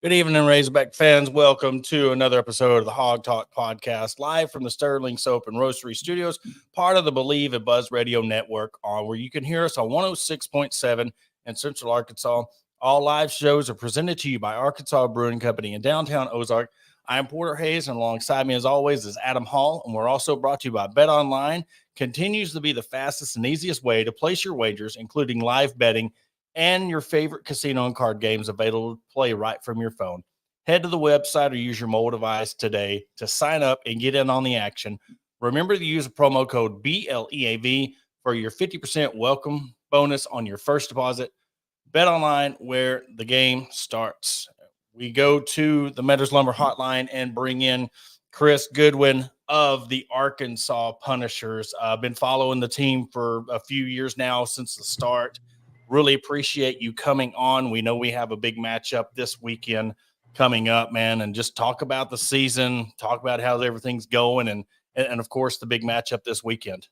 Good evening, Razorback fans. Welcome to another episode of the Hawg Talk podcast, live from the Sterling Soap and Roastery Studios, part of the Believe at Buzz Radio Network, where you can hear us on 106.7 in Central Arkansas. All live shows are presented to you by Arkansas Brewing Company in downtown Ozark. I am Porter Hayes, and alongside me, as always, is Adam Hall, and we're also brought to you by Bet Online. Continues to be the fastest and easiest way to place your wagers, including live betting and your favorite casino and card games available to play right from your phone. Head to the website or use your mobile device today to sign up and get in on the action. Remember to use the promo code BLEAV for your 50% welcome bonus on your first deposit. Bet Online, where the game starts. We go to the Meadows Lumber Hotline and bring in Chris Goodwin of the Arkansas Punishers. I've been following the team for a few years now since the start. Really appreciate you coming on. We know we have a big matchup this weekend coming up, man, and just talk about the season, talk about how everything's going, and of course, the big matchup this weekend.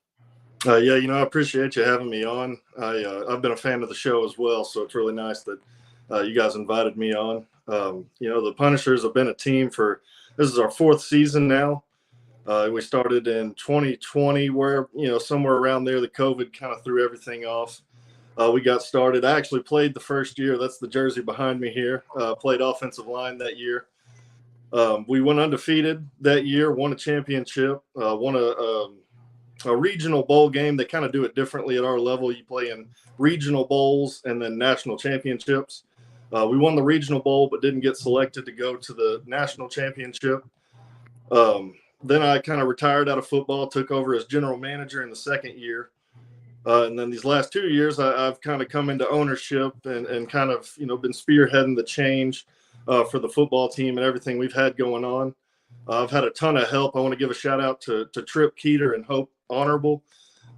I appreciate you having me on. I've been a fan of the show as well, so it's really nice that you guys invited me on. The Punishers have been a team this is our fourth season now. We started in 2020 where, somewhere around there, the COVID kind of threw everything off. We got started. I actually played the first year. That's the jersey behind me here. Played offensive line that year. We went undefeated that year, won a championship, won a regional bowl game. They kind of do it differently at our level. You play in regional bowls and then national championships. We won the regional bowl, but didn't get selected to go to the national championship. Then I kind of retired out of football, took over as general manager in the second year. And then these last 2 years, I've kind of come into ownership and kind of, been spearheading the change for the football team and everything we've had going on. I've had a ton of help. I want to give a shout out to Trip Keeter and Hope Honorable.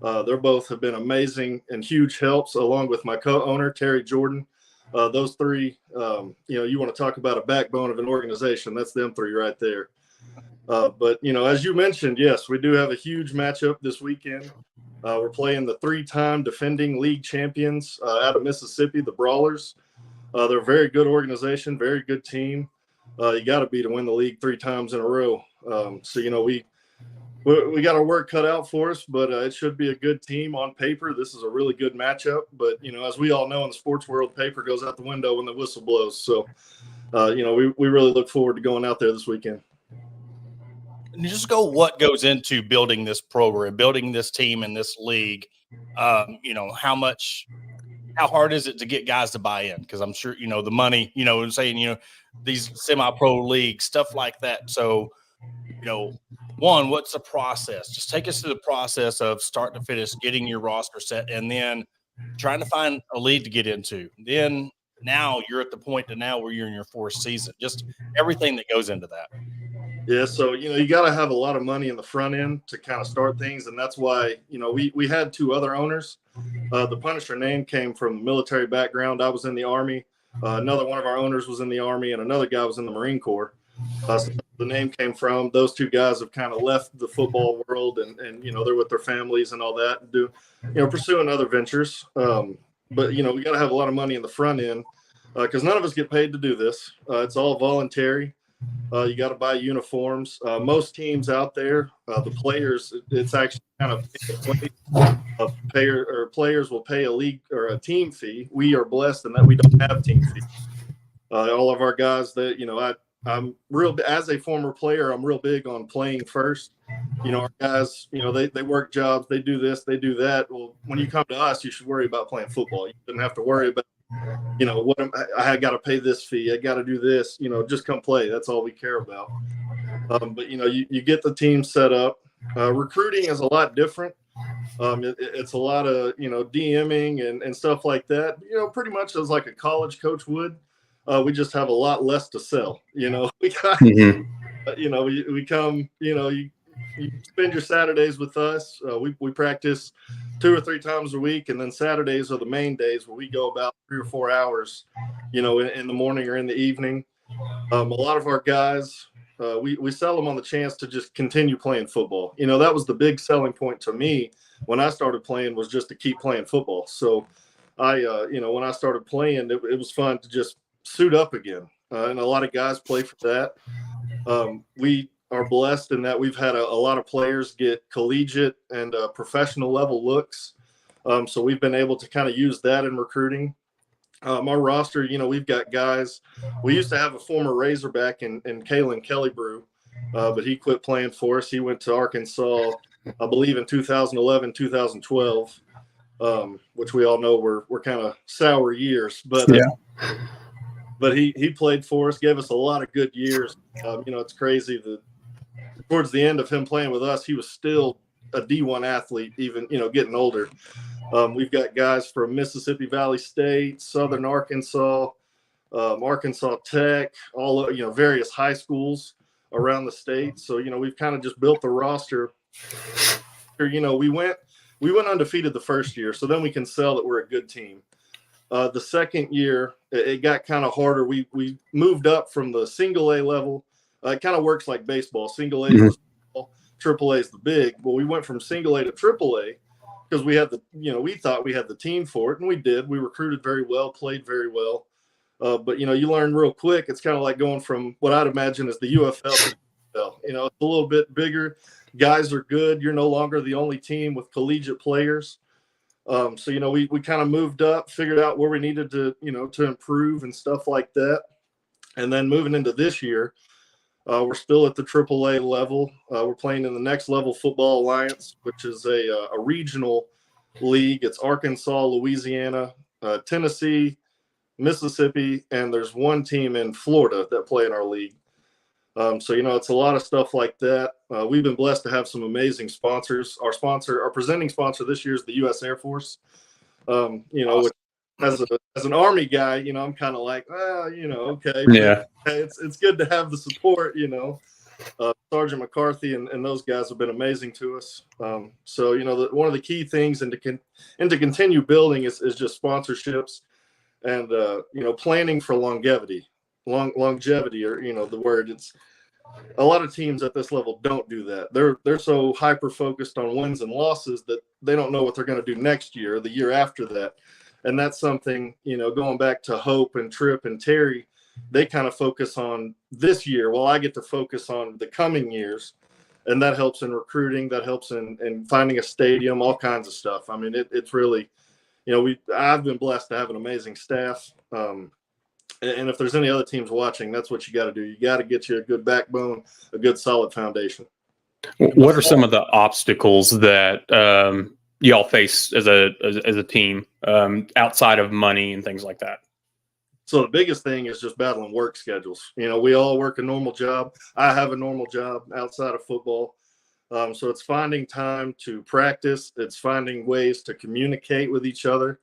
They're both have been amazing and huge helps, along with my co-owner, Terry Jordan. Those three, you want to talk about a backbone of an organization. That's them three right there. But, as you mentioned, yes, we do have a huge matchup this weekend. We're playing the three-time defending league champions out of Mississippi, the Brawlers. They're a very good organization, very good team. You got to be to win the league 3 times in a row. We got our work cut out for us, but it should be a good team on paper. This is a really good matchup. But, as we all know in the sports world, paper goes out the window when the whistle blows. So, we really look forward to going out there this weekend. And just what goes into building this program, building this team in this league. How hard is it to get guys to buy in? Because I'm sure, the money, saying, these semi-pro leagues, stuff like that. So, one, what's the process? Just take us through the process of start to finish, getting your roster set, and then trying to find a league to get into. Then now you're at the point where you're in your 4th season, just everything that goes into that. Yeah, so, you got to have a lot of money in the front end to kind of start things, and that's why, we had 2 other owners. The Punisher name came from military background. I was in the Army. Another one of our owners was in the Army, and another guy was in the Marine Corps. So the name came from those 2 guys have kind of left the football world, and they're with their families and all that, and pursuing other ventures. But, we got to have a lot of money in the front end because none of us get paid to do this. It's all voluntary. You got to buy uniforms. Most teams out there, the players, it's actually kind of players will pay a league or a team fee. We are blessed in that we don't have team fees. All of our guys that, I'm real, as a former player, I'm real big on playing first. Our guys, they work jobs, they do this, they do that. Well, when you come to us, you should worry about playing football. You shouldn't have to worry about I got to pay this fee. I got to do this, just come play. That's all we care about. But, you get the team set up. Recruiting is a lot different. It's a lot of, DMing and stuff like that, pretty much as like a college coach would. We just have a lot less to sell. We got, we come, you spend your Saturdays with us. We practice 2 or 3 times a week, and then Saturdays are the main days where we go about 3 or 4 hours, in the morning or in the evening. A lot of our guys, we sell them on the chance to just continue playing football. That was the big selling point to me when I started playing, was just to keep playing football. So when I started playing, it was fun to just suit up again. and a lot of guys play for that. We are blessed in that we've had a lot of players get collegiate and professional level looks. So we've been able to kind of use that in recruiting. Our roster, we've got guys. We used to have a former Razorback in Kalen Kellybrew, but he quit playing for us. He went to Arkansas, I believe, in 2011, 2012, which we all know were kind of sour years. But but he played for us, gave us a lot of good years. It's crazy that towards the end of him playing with us, he was still a D1 athlete, even getting older. We've got guys from Mississippi Valley State, Southern Arkansas, Arkansas Tech, all various high schools around the state. So we've kind of just built the roster. We went undefeated the first year, so then we can sell that we're a good team. The second year, it got kind of harder. We moved up from the single A level. It kind of works like baseball. Single A is the small, triple A is the big. Well, we went from single A to triple A because we had we thought we had the team for it, and we did. We recruited very well, played very well. But you learn real quick. It's kind of like going from what I'd imagine is the UFL to the UFL. It's a little bit bigger. Guys are good. You're no longer the only team with collegiate players. So we kind of moved up, figured out where we needed to improve and stuff like that. And then moving into this year, we're still at the AAA level. We're playing in the Next Level Football Alliance, which is a regional league. It's Arkansas, Louisiana, Tennessee, Mississippi, and there's one team in Florida that play in our league. So it's a lot of stuff like that. We've been blessed to have some amazing sponsors. Our presenting sponsor this year is the U.S. Air Force. Awesome. Which, as an Army guy, I'm kind of like, okay, yeah. It's good to have the support. Sergeant McCarthy and those guys have been amazing to us. So one of the key things and to continue building is just sponsorships and planning for longevity, or the word. It's a lot of teams at this level don't do that. They're so hyper focused on wins and losses that they don't know what they're going to do next year or the year after that. And that's something, going back to Hope and Tripp and Terry, they kind of focus on this year. Well, I get to focus on the coming years, and that helps in recruiting. That helps in finding a stadium, all kinds of stuff. I mean, it's really, I've been blessed to have an amazing staff. And if there's any other teams watching, that's what you got to do. You got to get you a good backbone, a good solid foundation. What are some of the obstacles that y'all face as a team outside of money and things like that? So the biggest thing is just battling work schedules. We all work a normal job. I have a normal job outside of football. So it's finding time to practice. It's finding ways to communicate with each other.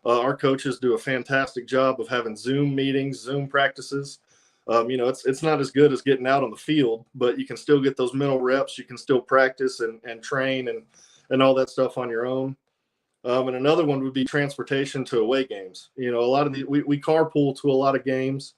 Our coaches do a fantastic job of having Zoom meetings, Zoom practices. It's not as good as getting out on the field, but you can still get those mental reps. You can still practice and train and all that stuff on your own. And another one would be transportation to away games. A lot of we carpool to a lot of games.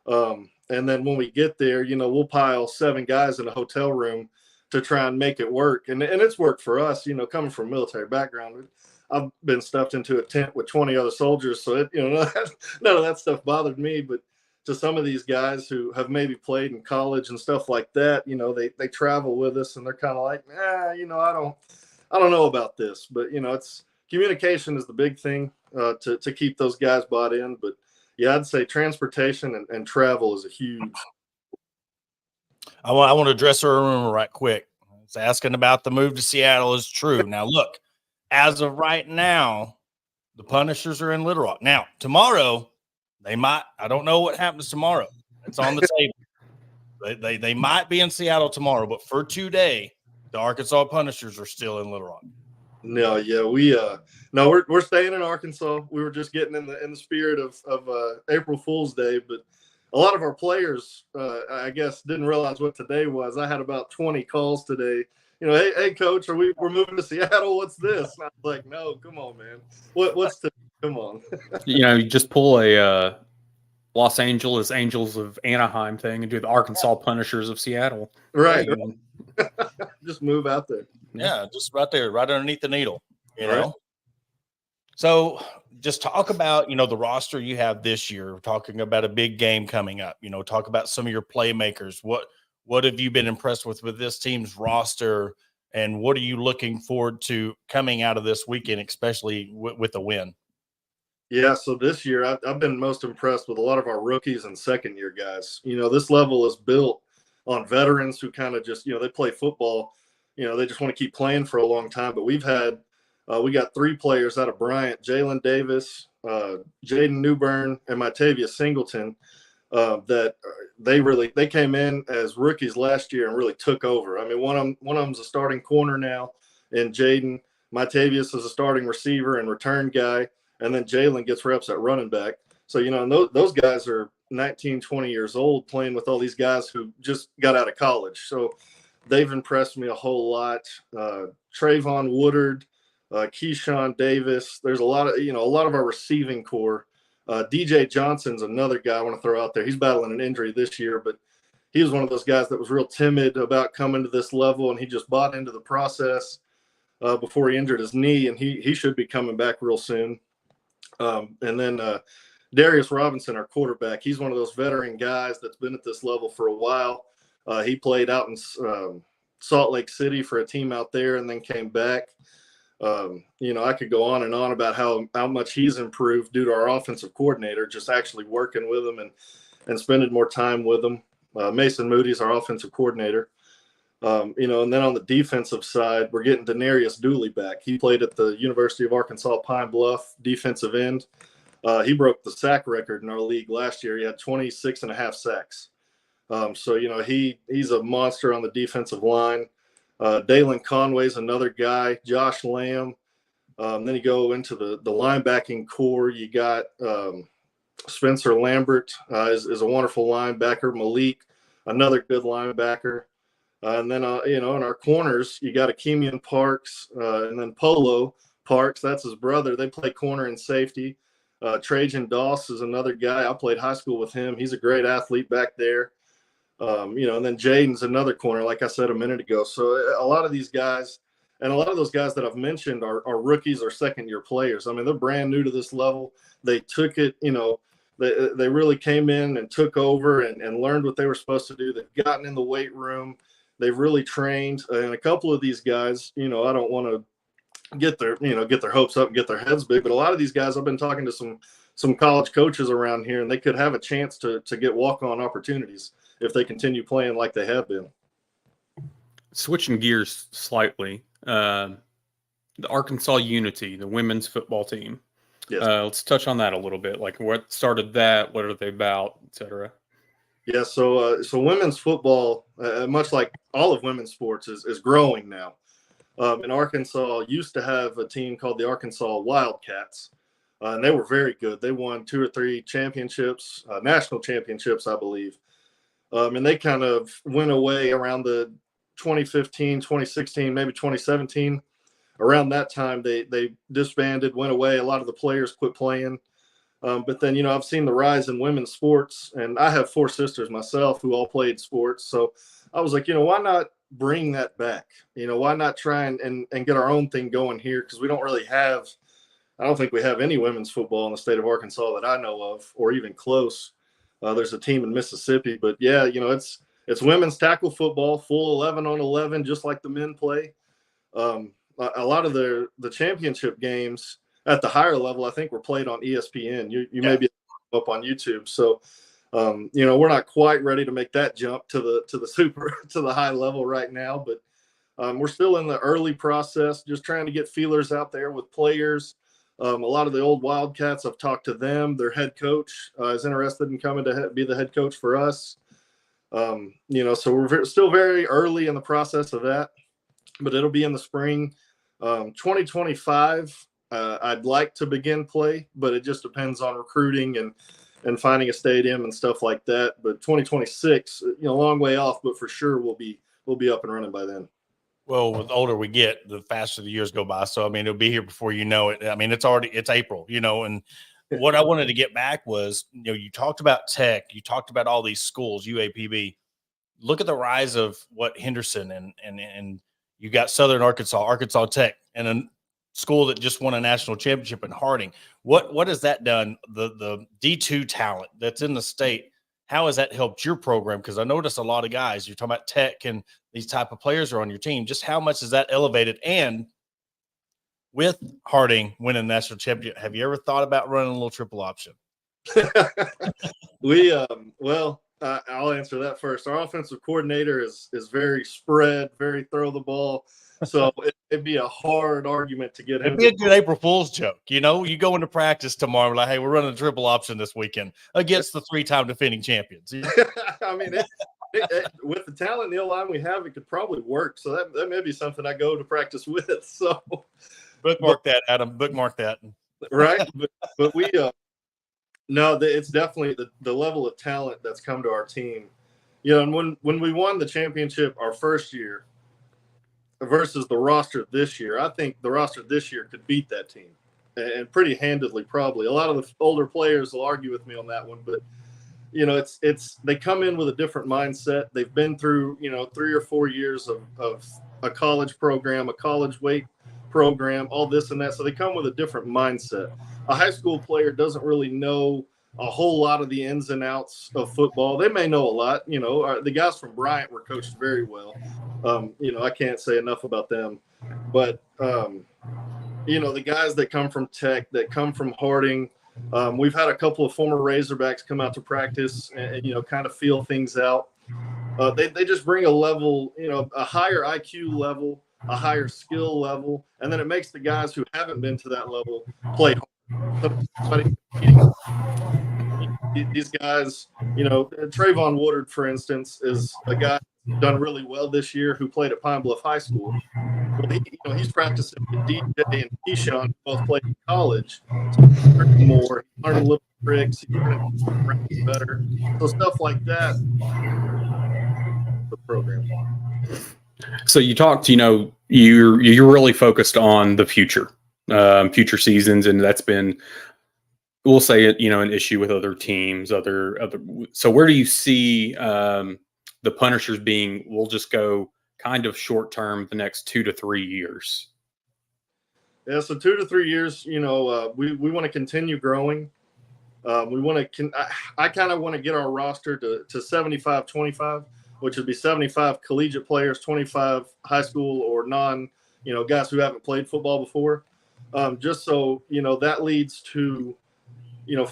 And then when we get there, we'll pile 7 guys in a hotel room to try and make it work. And it's worked for us, coming from a military background. I've been stuffed into a tent with 20 other soldiers. So, none of that stuff bothered me. But to some of these guys who have maybe played in college and stuff like that, they travel with us and they're kind of like, I don't know about this. But, it's communication is the big thing to keep those guys bought in. But, yeah, I'd say transportation and travel is a huge. I want to address a rumor right quick. It's asking about the move to Seattle is true. Now, look, as of right now, the Punishers are in Little Rock. Now, tomorrow, they might. I don't know what happens tomorrow. It's on the table. They might be in Seattle tomorrow, but for today, the Arkansas Punishers are still in Little Rock. No, yeah, we're staying in Arkansas. We were just getting in the spirit of April Fool's Day, but a lot of our players, I guess, didn't realize what today was. I had about 20 calls today. Hey, coach, we're moving to Seattle? What's this? And I was like, no, come on, man. What's today? Come on. You just pull a Los Angeles Angels of Anaheim thing and do the Arkansas Punishers of Seattle. Right. Just move out there. Yeah, just right there, right underneath the needle. You know. So just talk about, the roster you have this year, talking about a big game coming up, talk about some of your playmakers. What have you been impressed with this team's roster, and what are you looking forward to coming out of this weekend, especially with a win? Yeah, so this year I've been most impressed with a lot of our rookies and second year guys. This level is built on veterans who kind of just, they play football, they just want to keep playing for a long time. But we got three players out of Bryant: Jalen Davis, Jaden Newbern, and Matavius Singleton. That they came in as rookies last year and really took over. I mean, one of them's a starting corner now, and Jaden. Matavius is a starting receiver and return guy, and then Jalen gets reps at running back. So, and those guys are 19, 20 years old playing with all these guys who just got out of college. So they've impressed me a whole lot. Trayvon Woodard, Keyshawn Davis. There's a lot of our receiving core. DJ Johnson's another guy I want to throw out there. He's battling an injury this year, but he was one of those guys that was real timid about coming to this level, and he just bought into the process before he injured his knee, and he should be coming back real soon. And then Darius Robinson, our quarterback, he's one of those veteran guys that's been at this level for a while. He played out in Salt Lake City for a team out there and then came back. I could go on and on about how much he's improved due to our offensive coordinator, just actually working with him and spending more time with him. Mason Moody's our offensive coordinator. And then on the defensive side, we're getting Denarius Dooley back. He played at the University of Arkansas Pine Bluff, defensive end. He broke the sack record in our league last year. He had 26 and a half sacks. He's a monster on the defensive line. Dalen Conway's another guy. Josh Lamb. Then you go into the linebacking core. You got Spencer Lambert is a wonderful linebacker. Malik, another good linebacker. And then, in our corners, you got Akemian Parks and then Polo Parks. That's his brother. They play corner and safety. Trajan Doss is another guy. I played high school with him. He's a great athlete back there. And then Jaden's another corner, like I said a minute ago. So a lot of these guys, and a lot of those guys that I've mentioned are rookies or second-year players. I mean, they're brand new to this level. They took it, they really came in and took over and learned what they were supposed to do. They've gotten in the weight room. They've really trained. And a couple of these guys, I don't want to get their hopes up and get their heads big, but a lot of these guys, I've been talking to some college coaches around here, and they could have a chance to get walk-on opportunities if they continue playing like they have been. Switching gears slightly, the Arkansas Unity, the women's football team. Yes. Let's touch on that a little bit. Like, what started that? What are they about, et cetera? Yeah, so women's football, much like all of women's sports, is growing now. And Arkansas used to have a team called the Arkansas Wildcats, and they were very good. They won 2 or 3 championships, national championships, I believe. And they kind of went away around the 2015, 2016, maybe 2017. Around that time, they disbanded, went away. A lot of the players quit playing. But then, I've seen the rise in women's sports, and I have 4 sisters myself who all played sports. So I was like, why not bring that back? Why not try and get our own thing going here? Because we don't really have, I don't think we have any women's football in the state of Arkansas that I know of, or even close. There's a team in Mississippi, but yeah, it's women's tackle football, full 11 on 11, just like the men play. A lot of the championship games at the higher level, I think, were played on ESPN. You may be up on YouTube. So, we're not quite ready to make that jump to the high level right now, but we're still in the early process, just trying to get feelers out there with players. A lot of the old Wildcats, I've talked to them. Their head coach is interested in coming to be the head coach for us. So we're still very early in the process of that, but it'll be in the spring. 2025, I'd like to begin play, but it just depends on recruiting and finding a stadium and stuff like that. But 2026, a long way off, but for sure we'll be up and running by then. Well, the older we get, the faster the years go by. So, I mean, it'll be here before you know it. I mean, it's April, and what I wanted to get back was, you talked about Tech, you talked about all these schools, UAPB. Look at the rise of what Henderson and you got Southern Arkansas, Arkansas Tech, and then school that just won a national championship in Harding. What has that done? The D2 talent that's in the state, how has that helped your program? Because I noticed a lot of guys, you're talking about Tech and these type of players are on your team. Just how much has that elevated? And with Harding winning the national championship, have you ever thought about running a little triple option? I'll answer that first. Our offensive coordinator is very spread, very throw the ball. So it'd be a hard argument to get him. It'd be a good April Fool's joke. You go into practice tomorrow, like, hey, we're running a triple option this weekend against the 3-time defending champions. I mean, with the talent in the O-line we have, it could probably work. So that may be something I go to practice with. So bookmark that, Adam. Bookmark that. Right. But we no, it's definitely the level of talent that's come to our team. And when we won the championship our first year versus the roster this year, I think the roster this year could beat that team, and pretty handedly probably. A lot of the older players will argue with me on that one, but it's they come in with a different mindset. They've been through 3 or 4 years of a college program, a college weight program, all this and that. So they come with a different mindset. A high school player doesn't really know a whole lot of the ins and outs of football. They may know a lot. The guys from Bryant were coached very well. I can't say enough about them. But, the guys that come from Tech, that come from Harding, we've had a couple of former Razorbacks come out to practice and kind of feel things out. They just bring a level, a higher IQ level, a higher skill level, and then it makes the guys who haven't been to that level play hard. These guys, Trayvon Woodard, for instance, is a guy who's done really well this year who played at Pine Bluff High School. Well, he's practicing with DJ and Keyshawn, who both played in college. So he learned more, he learned a little tricks, he learned better. So stuff like that, the program. So you talked, you're really focused on the future seasons, and that's been, we'll say it, an issue with other teams, other. So where do you see the Punishers being? We'll just go kind of short term, the next 2 to 3 years. Yeah, so 2 to 3 years. We want to continue growing. We want to. I kind of want to get our roster to 75-25. Which would be 75 collegiate players, 25 high school or non, guys who haven't played football before. Just so, that leads to,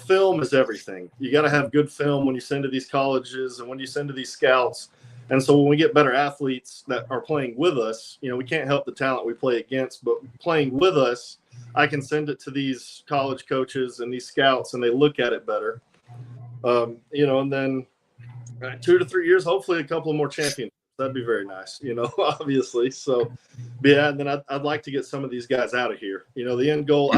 film is everything. You got to have good film when you send to these colleges and when you send to these scouts. And so when we get better athletes that are playing with us, we can't help the talent we play against, but playing with us, I can send it to these college coaches and these scouts and they look at it better. And then, 2 to 3 years, hopefully a couple of more championships. That'd be very nice, obviously. So, yeah, and then I'd like to get some of these guys out of here. The end goal,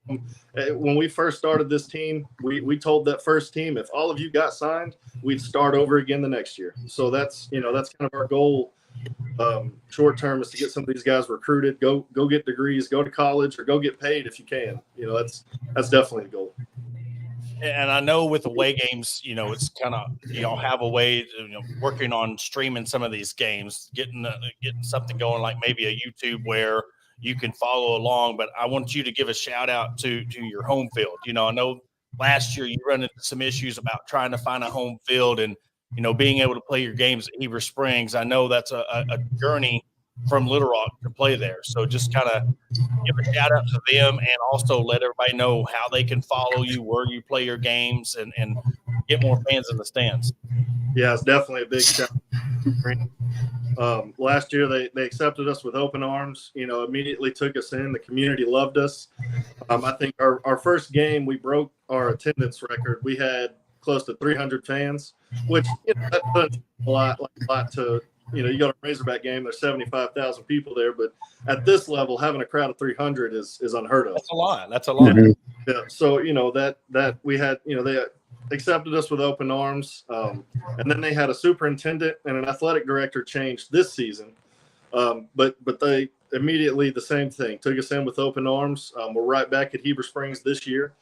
when we first started this team, we told that first team, if all of you got signed, we'd start over again the next year. So that's kind of our goal. Short term is to get some of these guys recruited, go get degrees, go to college, or go get paid if you can. That's definitely the goal. And I know with away games, it's kind of, y'all have a way, working on streaming some of these games, getting something going, like maybe a YouTube where you can follow along. But I want you to give a shout out to your home field. I know last year you run into some issues about trying to find a home field and, being able to play your games at Heber Springs. I know that's a journey from Little Rock to play there. So just kind of give a shout out to them and also let everybody know how they can follow you, where you play your games, and get more fans in the stands. Yeah, it's definitely a big shout out. Last year they accepted us with open arms, immediately took us in. The community loved us. I think our first game, we broke our attendance record. We had close to 300 fans, which that puts a lot to, you go to a Razorback game, there's 75,000 people there, but at this level, having a crowd of 300 is unheard of. That's a lot. Mm-hmm. Yeah. So, that we had, they accepted us with open arms. And then they had a superintendent and an athletic director change this season. But they immediately, the same thing, took us in with open arms. We're right back at Heber Springs this year.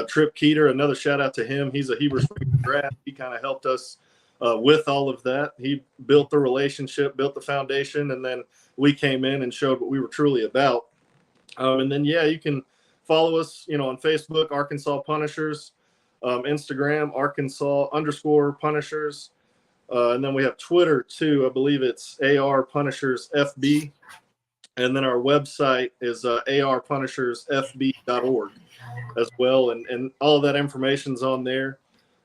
Trip Keeter, another shout out to him. He's a Heber Springs grad. He kind of helped us with all of that. He built the relationship, built the foundation, and then we came in and showed what we were truly about. And then, yeah, you can follow us, on Facebook, Arkansas Punishers, Instagram, Arkansas_Punishers. And then we have Twitter too. I believe it's AR Punishers FB. And then our website is arpunishersfb.org as well. And all of that information's on there.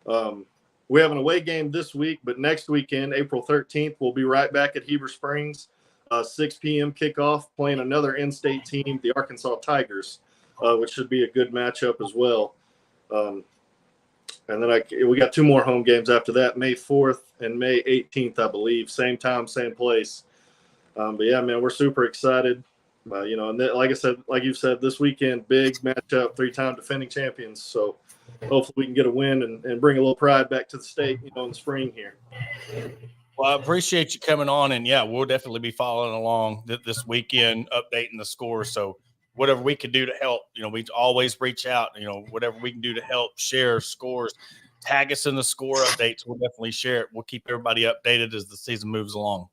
We have an away game this week, but next weekend, April 13th, we'll be right back at Heber Springs, 6 p.m. kickoff, playing another in-state team, the Arkansas Tigers, which should be a good matchup as well. And then we got 2 more home games after that, May 4th and May 18th, I believe. Same time, same place. But, yeah, man, we're super excited. And like I said, like you've said, this weekend, big matchup, 3-time defending champions. So hopefully we can get a win and bring a little pride back to the state, in the spring here. Well, I appreciate you coming on. And, yeah, we'll definitely be following along this weekend, updating the score. So whatever we can do to help, we always reach out, whatever we can do to help share scores, tag us in the score updates. We'll definitely share it. We'll keep everybody updated as the season moves along.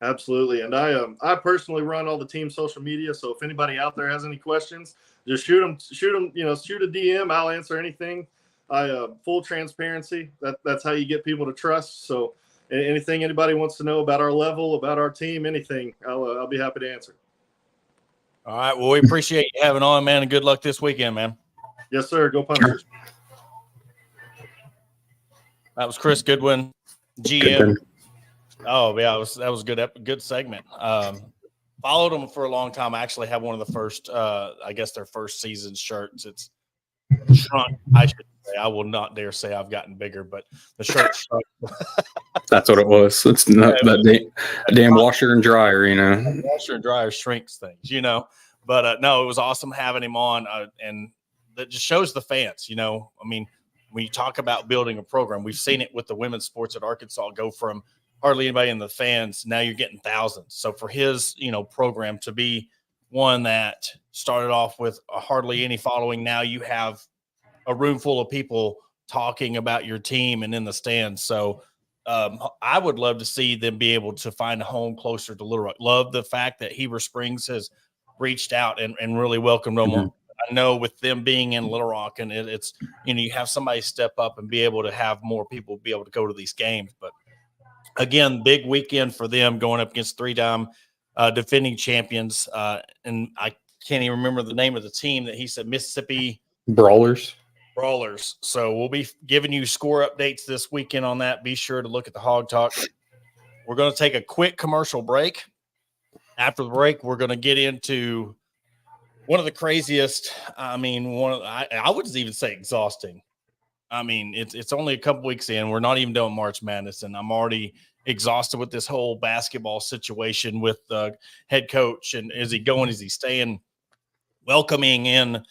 Absolutely. And I personally run all the team social media. So if anybody out there has any questions, just shoot them, shoot a DM. I'll answer anything. Full transparency. That's how you get people to trust. So anything anybody wants to know about our level, about our team, anything, I'll be happy to answer. All right. Well, we appreciate you having on, man, and good luck this weekend, man. Yes, sir. Go Punishers. That was Chris Goodwin, GM. Oh, yeah, that was a good segment. Followed them for a long time. I actually have one of the first, I guess their first season shirts. It's shrunk, I should say. I will not dare say I've gotten bigger, but the shirt shrunk. That's what it was. It's not that damn washer and dryer, Washer and dryer shrinks things, But no, it was awesome having him on, and that just shows the fans. When you talk about building a program, we've seen it with the women's sports at Arkansas go from hardly anybody in the fans. Now you're getting thousands. So for his, program to be one that started off with hardly any following, now you have a room full of people talking about your team and in the stands. So I would love to see them be able to find a home closer to Little Rock. Love the fact that Heber Springs has reached out and really welcomed them. Mm-hmm. I know with them being in Little Rock, and it's you have somebody step up and be able to have more people be able to go to these games. But again, big weekend for them going up against 3-time defending champions. And I can't even remember the name of the team that he said, Mississippi Brawlers. So we'll be giving you score updates this weekend on that. Be sure to look at the Hawg Talk. We're going to take a quick commercial break. After the break, we're going to get into one of the craziest, I would even say exhausting. It's only a couple weeks in. We're not even doing March Madness, and I'm already exhausted with this whole basketball situation with the head coach. And is he going? Is he staying? Welcoming in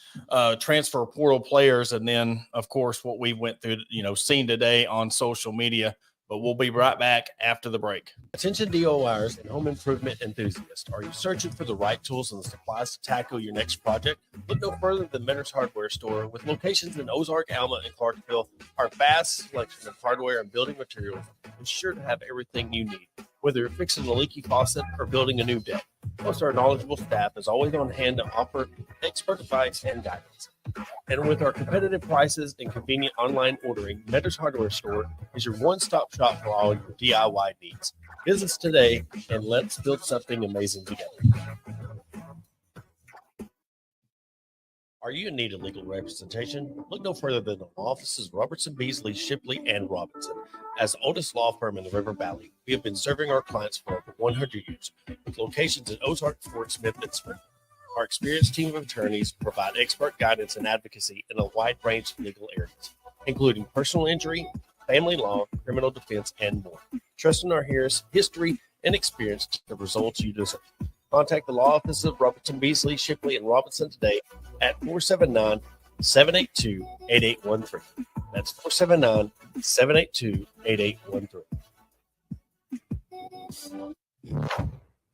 transfer portal players, and then, of course, what we went through, seen today on social media. But we'll be right back after the break. Attention DIYers and home improvement enthusiasts. Are you searching for the right tools and supplies to tackle your next project? Look no further than Mentor's Hardware Store. With locations in Ozark, Alma, and Clarksville, our vast selection of hardware and building materials is sure to have everything you need. Whether you're fixing a leaky faucet or building a new deck, most our knowledgeable staff is always on hand to offer expert advice and guidance. And with our competitive prices and convenient online ordering, Mentor's Hardware Store is your one-stop shop for all your DIY needs. Visit us today, and let's build something amazing together. Are you in need of legal representation? Look no further than the offices of Robertson, Beasley, Shipley, and Robinson. As the oldest law firm in the River Valley, we have been serving our clients for over 100 years, with locations in Ozark, Fort Smith, and Smith. Our experienced team of attorneys provide expert guidance and advocacy in a wide range of legal areas, including personal injury, family law, criminal defense, and more. Trust in our history and experience to the results you deserve. Contact the law offices of Robertson, Beasley, Shipley, and Robinson today at 479-782-8813. That's 479-782-8813.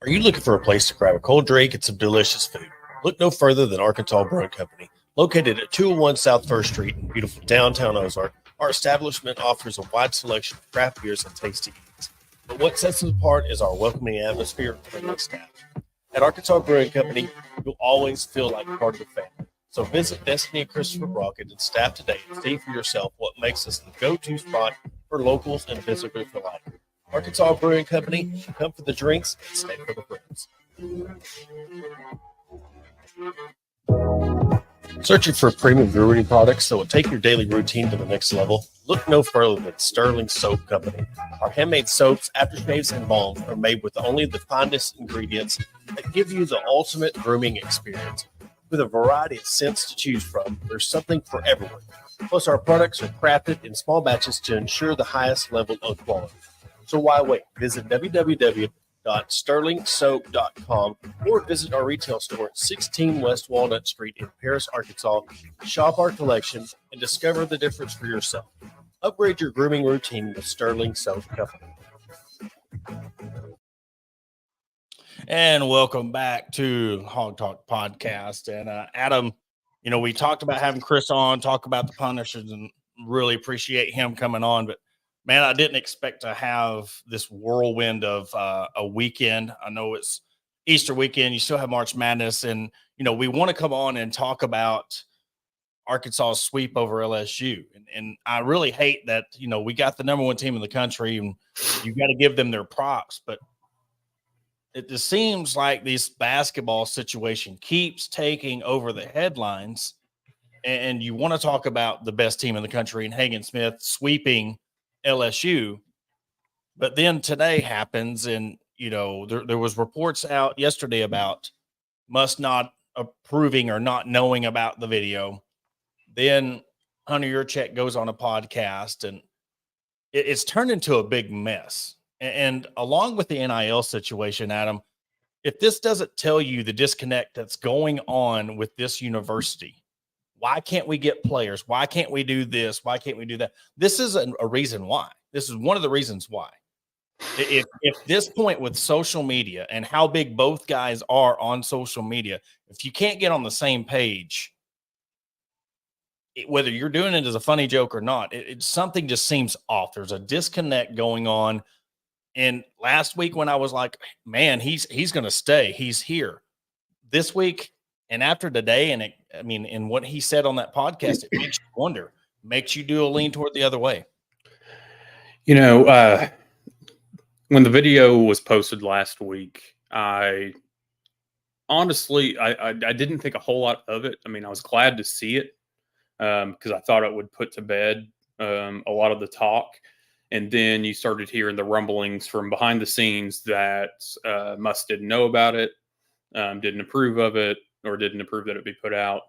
Are you looking for a place to grab a cold drink and some delicious food? Look no further than Arkansas Brewing Company. Located at 201 South 1st Street in beautiful downtown Ozark, our establishment offers a wide selection of craft beers and tasty eats. But what sets us apart is our welcoming atmosphere and friendly staff. At Arkansas Brewing Company, you'll always feel like part of the family. So visit Destiny and Christopher Brockett and staff today and see for yourself what makes us the go-to spot for locals and visitors alike. Arkansas Brewing Company, come for the drinks and stay for the friends. Searching for premium brewery products that will take your daily routine to the next level? Look no further than Sterling Soap Company. Our handmade soaps, aftershaves, and balms are made with only the finest ingredients that give you the ultimate grooming experience. With a variety of scents to choose from, there's something for everyone. Plus, our products are crafted in small batches to ensure the highest level of quality. So why wait? Visit www.sterlingsoap.com or visit our retail store at 16 West Walnut Street in Paris, Arkansas. Shop our collection and discover the difference for yourself. Upgrade your grooming routine with Sterling Soap Company. And welcome back to Hog Talk Podcast. And Adam, we talked about having Chris on, talk about the Punishers, and really appreciate him coming on. But man, I didn't expect to have this whirlwind of a weekend. I know it's Easter weekend. You still have March Madness. And, we want to come on and talk about Arkansas's sweep over LSU. And I really hate that, we got the number one team in the country and you got to give them their props. But it just seems like this basketball situation keeps taking over the headlines. And you want to talk about the best team in the country and Hagen Smith sweeping LSU, but then today happens, and there was reports out yesterday about Muss not approving or not knowing about the video. Then Hunter Yurchek goes on a podcast, and it's turned into a big mess. And along with the NIL situation, Adam, if this doesn't tell you the disconnect that's going on with this university, why can't we get players? Why can't we do this? Why can't we do that? This is a reason why. This is one of the reasons why. If this point with social media and how big both guys are on social media, if you can't get on the same page, whether you're doing it as a funny joke or not, something just seems off. There's a disconnect going on. And last week when I was like, man, he's going to stay. He's here. This week and after today, and in what he said on that podcast, it makes you wonder, makes you do a lean toward the other way. When the video was posted last week, I honestly didn't think a whole lot of it. I was glad to see it because I thought it would put to bed a lot of the talk. And then you started hearing the rumblings from behind the scenes that Muss didn't know about it, didn't approve of it, or didn't approve that it be put out,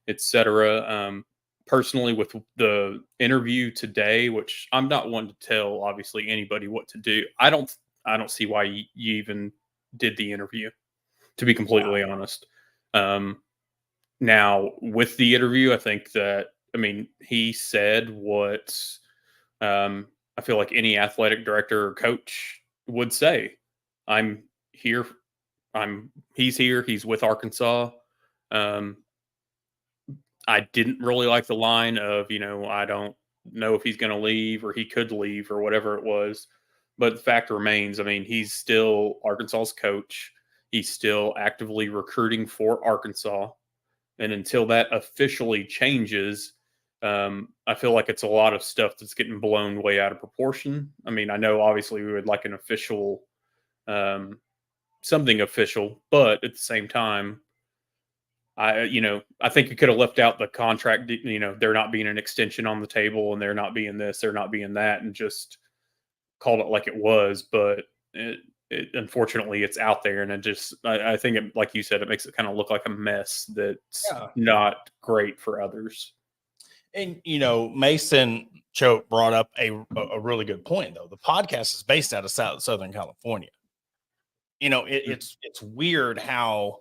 etc. Personally, with the interview today, which I'm not one to tell obviously anybody what to do, I don't see why you even did the interview, to be completely honest. Now with the interview, I think that he said what I feel like any athletic director or coach would say. I'm here. He's here. He's with Arkansas. I didn't really like the line of, I don't know if he's going to leave or he could leave or whatever it was. But the fact remains, he's still Arkansas's coach. He's still actively recruiting for Arkansas. And until that officially changes, I feel like it's a lot of stuff that's getting blown way out of proportion. I know obviously we would like an official, something official, but at the same time, I think you could have left out the contract, there not being an extension on the table and there not being this, there not being that, and just called it like it was. But unfortunately it's out there, and I think it, like you said, it makes it kind of look like a mess that's not great for others. And, Mason Choate brought up a really good point, though. The podcast is based out of Southern California. It's weird how,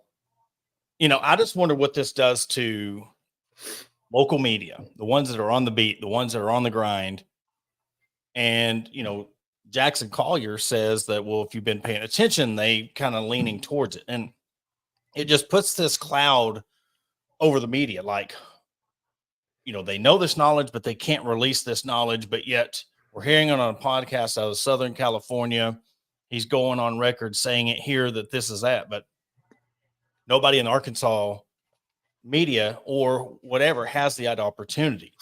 I just wonder what this does to local media, the ones that are on the beat, the ones that are on the grind. And, Jackson Collier says that, well, if you've been paying attention, they kind of leaning towards it. And it just puts this cloud over the media. Like, they know this knowledge, but they can't release this knowledge. But yet we're hearing it on a podcast out of Southern California. He's going on record saying it here that this is that. But nobody in Arkansas media or whatever has the opportunity.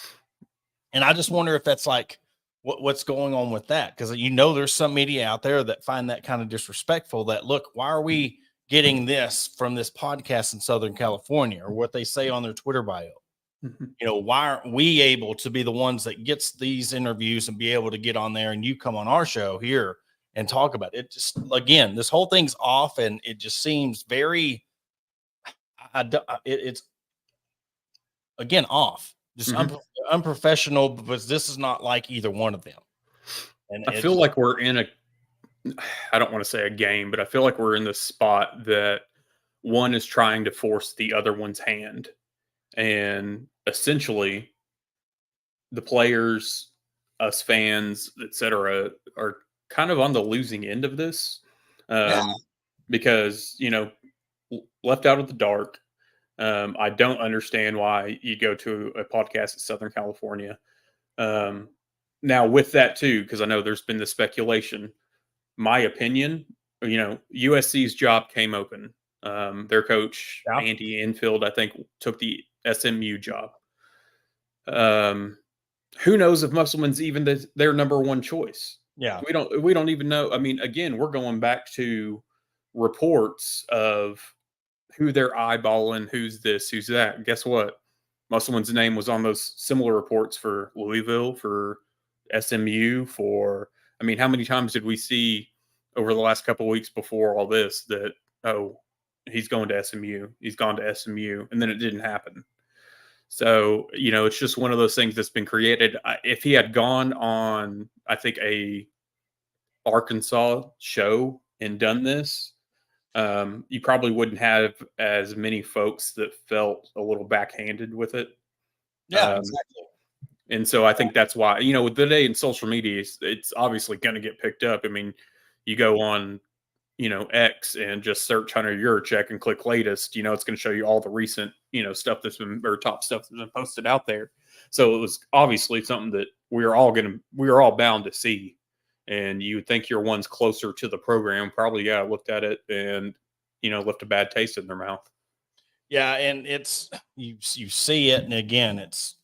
And I just wonder if that's like what's going on with that, because there's some media out there that find that kind of disrespectful. That, look, why are we getting this from this podcast in Southern California, or what they say on their Twitter bio? Why aren't we able to be the ones that gets these interviews and be able to get on there, and you come on our show here and talk about it? Just, again, this whole thing's off, and it just seems very, it's again off, just unprofessional, because this is not like either one of them. And I feel like we're in I don't want to say a game, but I feel like we're in this spot that one is trying to force the other one's hand. And essentially, the players, us fans, etc., are kind of on the losing end of this, because left out of the dark. I don't understand why you go to a podcast in Southern California. Now, with that too, because I know there's been the speculation. My opinion, USC's job came open. Their coach, Andy Enfield, I think, took the SMU job. Who knows if Musselman's even their number one choice? Yeah, we don't even know. I mean, again, we're going back to reports of who they're eyeballing, who's this, who's that. Guess what? Musselman's name was on those similar reports for Louisville, for SMU, I mean, how many times did we see over the last couple of weeks before all this that, oh, he's going to SMU, he's gone to SMU, and then it didn't happen. So, it's just one of those things that's been created. If he had gone on, I think, a Arkansas show and done this, you probably wouldn't have as many folks that felt a little backhanded with it. Yeah, exactly. And so I think that's why, with the day in social media, it's obviously going to get picked up. I mean, you go on, X and just search Hunter Yurachek and click latest, it's going to show you all the recent, stuff that's been, or top stuff that's been posted out there. So it was obviously something that we are all bound to see. And you would think your ones closer to the program probably, looked at it and, left a bad taste in their mouth. Yeah. And it's, you see it. And again, it's,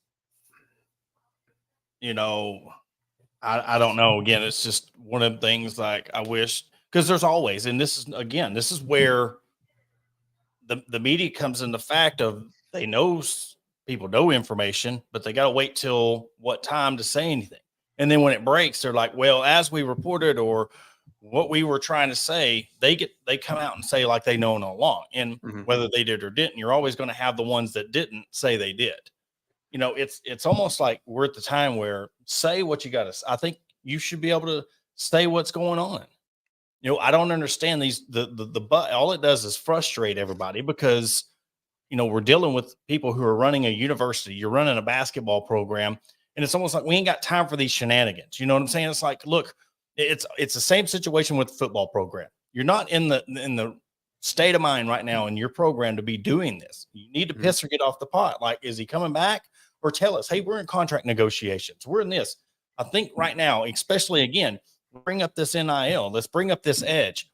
I don't know. Again, it's just one of the things, like, I wish, because there's always, and this is where the media comes in, the fact of people know information, but they got to wait till what time to say anything. And then when it breaks, they're like, well, as we reported, or what we were trying to say, they come out and say like they know all along. And whether they did or didn't, you're always going to have the ones that didn't say they did. It's almost like we're at the time where say what you got to. I think you should be able to say what's going on. I don't understand these. But all it does is frustrate everybody, because we're dealing with people who are running a university. You're running a basketball program, and it's almost like we ain't got time for these shenanigans. You know what I'm saying? It's like, look, it's the same situation with the football program. You're not in the state of mind right now in your program to be doing this. You need to piss or get off the pot. Like, is he coming back? Or tell us, hey, we're in contract negotiations. We're in this. I think right now, especially, again, bring up this NIL. Let's bring up this edge.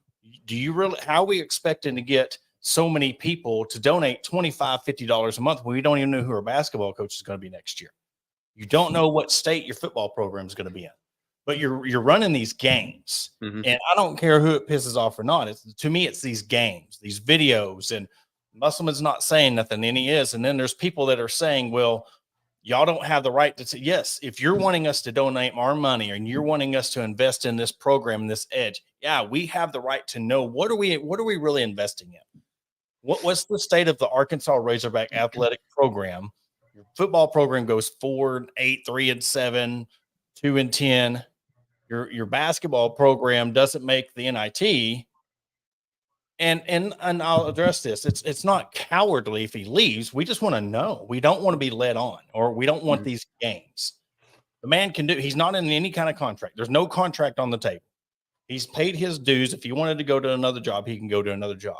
How are we expecting to get so many people to donate $25, $50 a month when we don't even know who our basketball coach is going to be next year? You don't know what state your football program is going to be in, but you're running these games. And I don't care who it pisses off or not. To me, it's these games, these videos, and Musselman's not saying nothing, and he is. And then there's people that are saying, well, y'all don't have the right to say, yes, if you're wanting us to donate our money and you're wanting us to invest in this program, this edge, we have the right to know what are we really investing in? What's the state of the Arkansas Razorback athletic program? Your football program goes 4-8, 3-7, 2-10. Your basketball program doesn't make the NIT. And I'll address this. It's not cowardly if he leaves. We just want to know. We don't want to be led on, or we don't want these games. The man can he's not in any kind of contract. There's no contract on the table. He's paid his dues. If he wanted to go to another job, he can go to another job.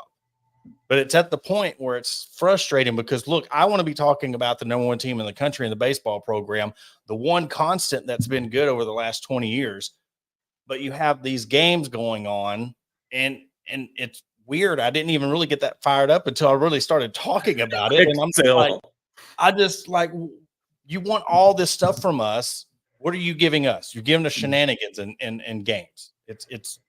But it's at the point where it's frustrating, because look, I want to be talking about the number one team in the country in the baseball program, the one constant that's been good over the last 20 years. But you have these games going on, and weird. I didn't even really get that fired up until I really started talking about it. And I'm like, I just like, you want all this stuff from us. What are you giving us? You're giving us shenanigans in games. It's,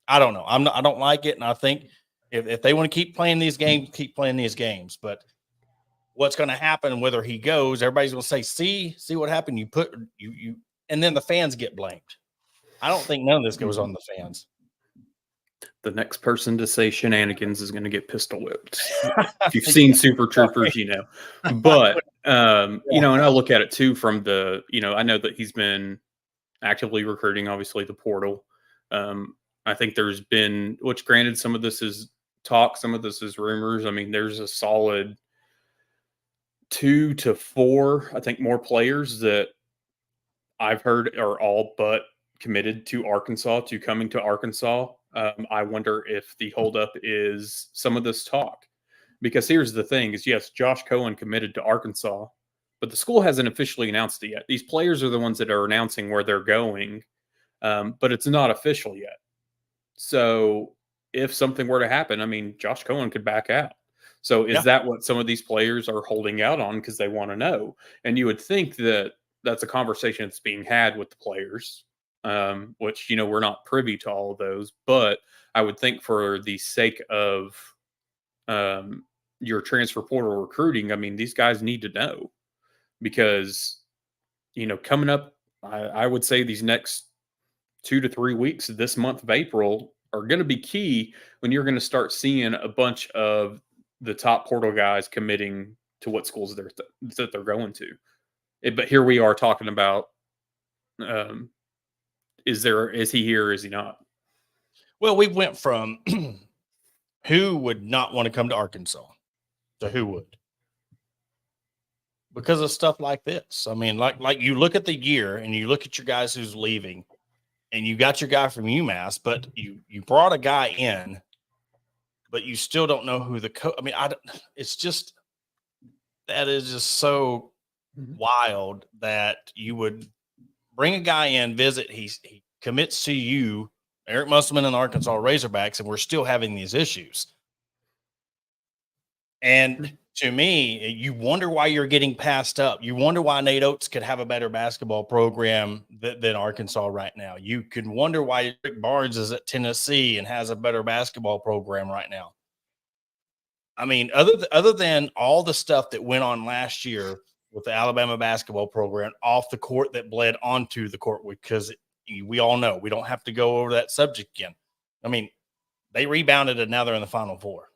I don't know. I don't like it. And I think if they want to keep playing these games, keep playing these games. But what's going to happen, whether he goes, everybody's going to say, see what happened. You, and then the fans get blamed. I don't think none of this goes on the fans. The next person to say shenanigans is going to get pistol whipped. If you've seen Super Troopers, you know. But, you know, and I look at it too from the, you know, I know that he's been actively recruiting, obviously, the portal. I think there's been, which granted, some of this is talk, some of this is rumors. I mean, there's a solid 2 to 4, I think, more players that I've heard are all but committed to Arkansas, to coming to Arkansas. I wonder if the holdup is some of this talk, because here's the thing: is yes, Josh Cohen committed to Arkansas, but the school hasn't officially announced it yet. These players are the ones that are announcing where they're going, but it's not official yet. So if something were to happen, I mean, Josh Cohen could back out. So is that what some of these players are holding out on because they want to know? And you would think that that's a conversation that's being had with the players, which, you know, we're not privy to all of those. But I would think for the sake of your transfer portal recruiting, I mean, these guys need to know, because, you know, coming up, I would say these next 2 to 3 weeks, this month of April, are going to be key when you're going to start seeing a bunch of the top portal guys committing to what schools that they're going to. But here we are talking about, is he here or is he not? Well, we went from who would not want to come to Arkansas to who would, because of stuff like this. I mean, like you look at the year and you look at your guys who's leaving, and you got your guy from UMass, but you brought a guy in, but you still don't know who the coach. I mean, it's just, that is just so wild that you would bring a guy in, visit, he commits to you, Eric Musselman and Arkansas Razorbacks, and we're still having these issues. And to me, you wonder why you're getting passed up. You wonder why Nate Oates could have a better basketball program than Arkansas right now. You can wonder why Rick Barnes is at Tennessee and has a better basketball program right now. I mean, other than all the stuff that went on last year with the Alabama basketball program off the court that bled onto the court, because we all know we don't have to go over that subject again. I mean, they rebounded and now they're in the Final Four.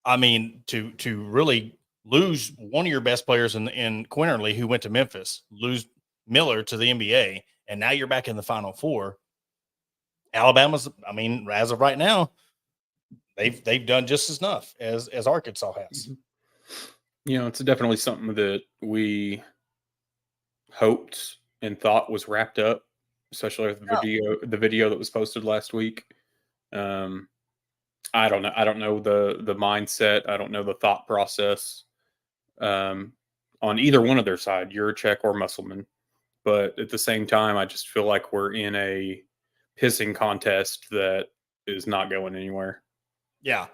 I mean, to really lose one of your best players in Quinterly, who went to Memphis, lose Miller to the NBA, and now you're back in the Final Four. Alabama's, I mean, as of right now, they've done just as enough as Arkansas has. You know, it's definitely something that we hoped and thought was wrapped up, especially with the video that was posted last week. I don't know. I don't know the mindset. I don't know the thought process on either one of their side, Juracek or Musselman. But at the same time, I just feel like we're in a pissing contest that is not going anywhere. Yeah.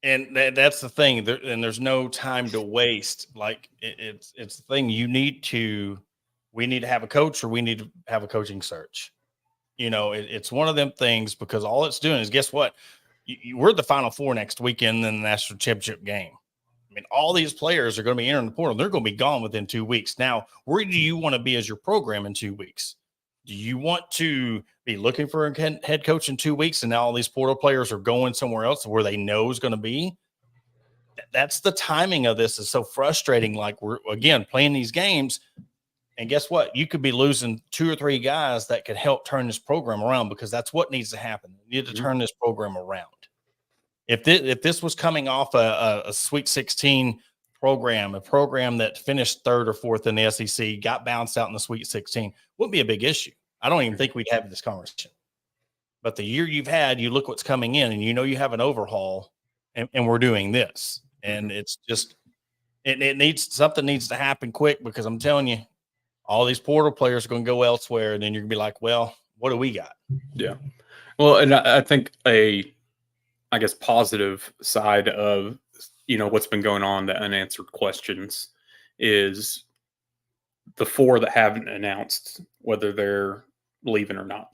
And that's the thing. And there's no time to waste. Like it's the thing. We need to have a coach, or we need to have a coaching search. You know, it's one of them things, because all it's doing is, guess what? We're at the Final Four next weekend in the national championship game. I mean, all these players are going to be entering the portal. They're going to be gone within 2 weeks. Now, where do you want to be as your program in 2 weeks? Do you want to be looking for a head coach in 2 weeks, and now all these portal players are going somewhere else where they know is going to be? That's the timing of this is so frustrating. Like, we're, again, playing these games, and guess what? You could be losing 2 or 3 guys that could help turn this program around, because that's what needs to happen. You need to turn this program around. If this was coming off a Sweet 16 program, a program that finished 3rd or 4th in the SEC, got bounced out in the Sweet 16, wouldn't be a big issue. I don't even think we'd have this conversation. But the year you've had, you look what's coming in, and you know you have an overhaul, and we're doing this. And it's just something needs to happen quick, because I'm telling you, all these portal players are going to go elsewhere, and then you're going to be like, well, what do we got? Yeah. Well, and I think a I guess, positive side of, what's been going on, the unanswered questions, is the 4 that haven't announced whether they're leaving or not.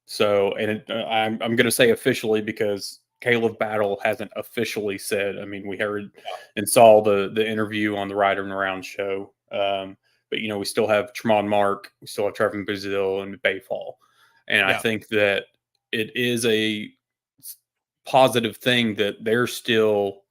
So, and I'm going to say officially because Caleb Battle hasn't officially said. I mean, we heard and saw the interview on the Rider and Around show. But, we still have Tremont Mark, we still have Trevin Brazil and Bayfall. And I think that it is a positive thing that they're still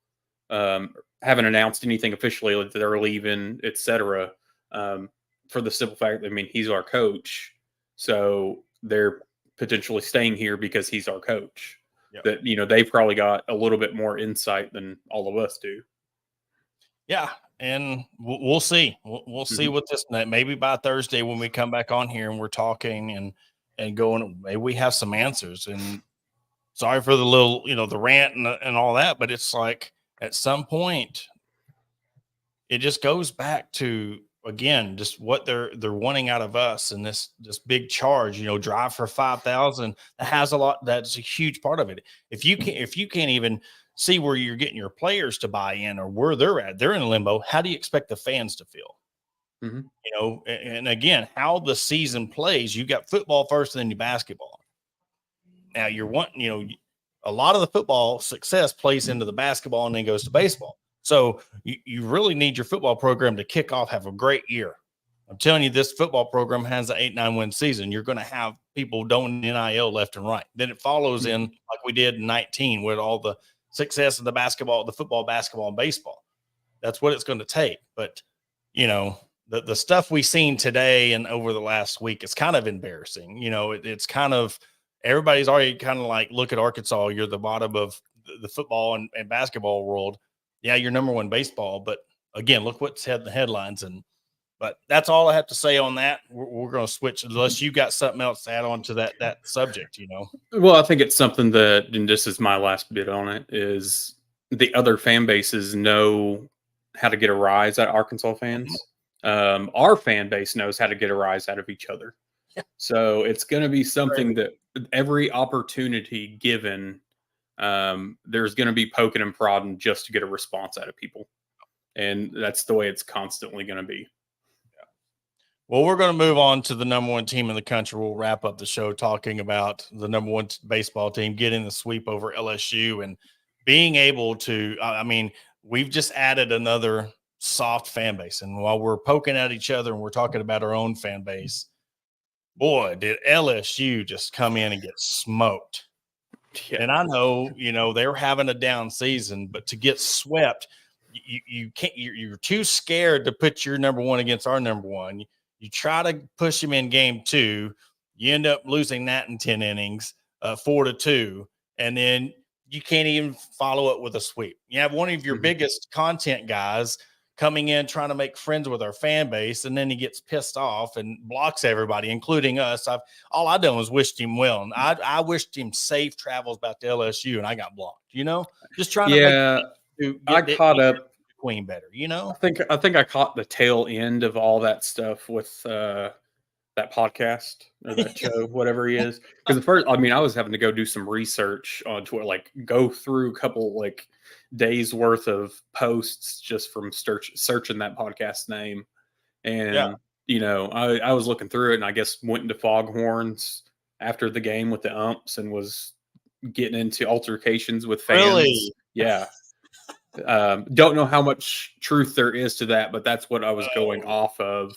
haven't announced anything officially that they're leaving, etc. For the simple fact that, I mean, he's our coach. So they're potentially staying here because he's our coach. Yep. That, they've probably got a little bit more insight than all of us do. Yeah. And we'll see. We'll see what this, maybe by Thursday when we come back on here and we're talking and going, maybe we have some answers. And sorry for the little, the rant and all that, but it's like at some point it just goes back to, again, just what they're wanting out of us, and this big charge, drive for 5,000. That has a lot. That's a huge part of it. If you can't even see where you're getting your players to buy in or where they're at, they're in limbo. How do you expect the fans to feel? And again, how the season plays, you got football first and then your basketball. Now you're wanting, a lot of the football success plays into the basketball and then goes to baseball. So you really need your football program to kick off, have a great year. I'm telling you, this football program has an 8-9 win season. You're going to have people doing NIL left and right. Then it follows in like we did in 19 with all the success of the basketball, the football, basketball, and baseball. That's what it's going to take. But, the stuff we've seen today and over the last week, it's kind of embarrassing. It's kind of, everybody's already kind of like, look at Arkansas. You're the bottom of the football and basketball world. Yeah, you're number one baseball, but again, look what's had the headlines. But that's all I have to say on that. We're going to switch unless you got something else to add on to that subject. Well, I think it's something that, and this is my last bit on it, is the other fan bases know how to get a rise out of Arkansas fans. Our fan base knows how to get a rise out of each other. Yeah. So it's going to be something that every opportunity given, there's going to be poking and prodding just to get a response out of people. And that's the way it's constantly going to be. Yeah. Well, we're going to move on to the number one team in the country. We'll wrap up the show talking about the number one baseball team getting the sweep over LSU and being able to, we've just added another soft fan base. And while we're poking at each other and we're talking about our own fan base, boy, did LSU just come in and get smoked. Yeah. And I know, they're having a down season, but to get swept, you can't, you're too scared to put your number one against our number one. You try to push him in game 2, you end up losing that in 10 innings, 4-2. And then you can't even follow it with a sweep. You have one of your biggest content guys coming in, trying to make friends with our fan base, and then he gets pissed off and blocks everybody, including us. All I done was wished him well, and I wished him safe travels back to LSU, and I got blocked. Just trying to I caught up Queen better. I think I caught the tail end of all that stuff with that podcast or that show, whatever he is. Because at first, I was having to go do some research on Twitter, like go through a couple days worth of posts just from searching that podcast name. And, I was looking through it and I guess went into Foghorns after the game with the umps and was getting into altercations with fans. Really? Yeah. Don't know how much truth there is to that, but that's what I was going off of.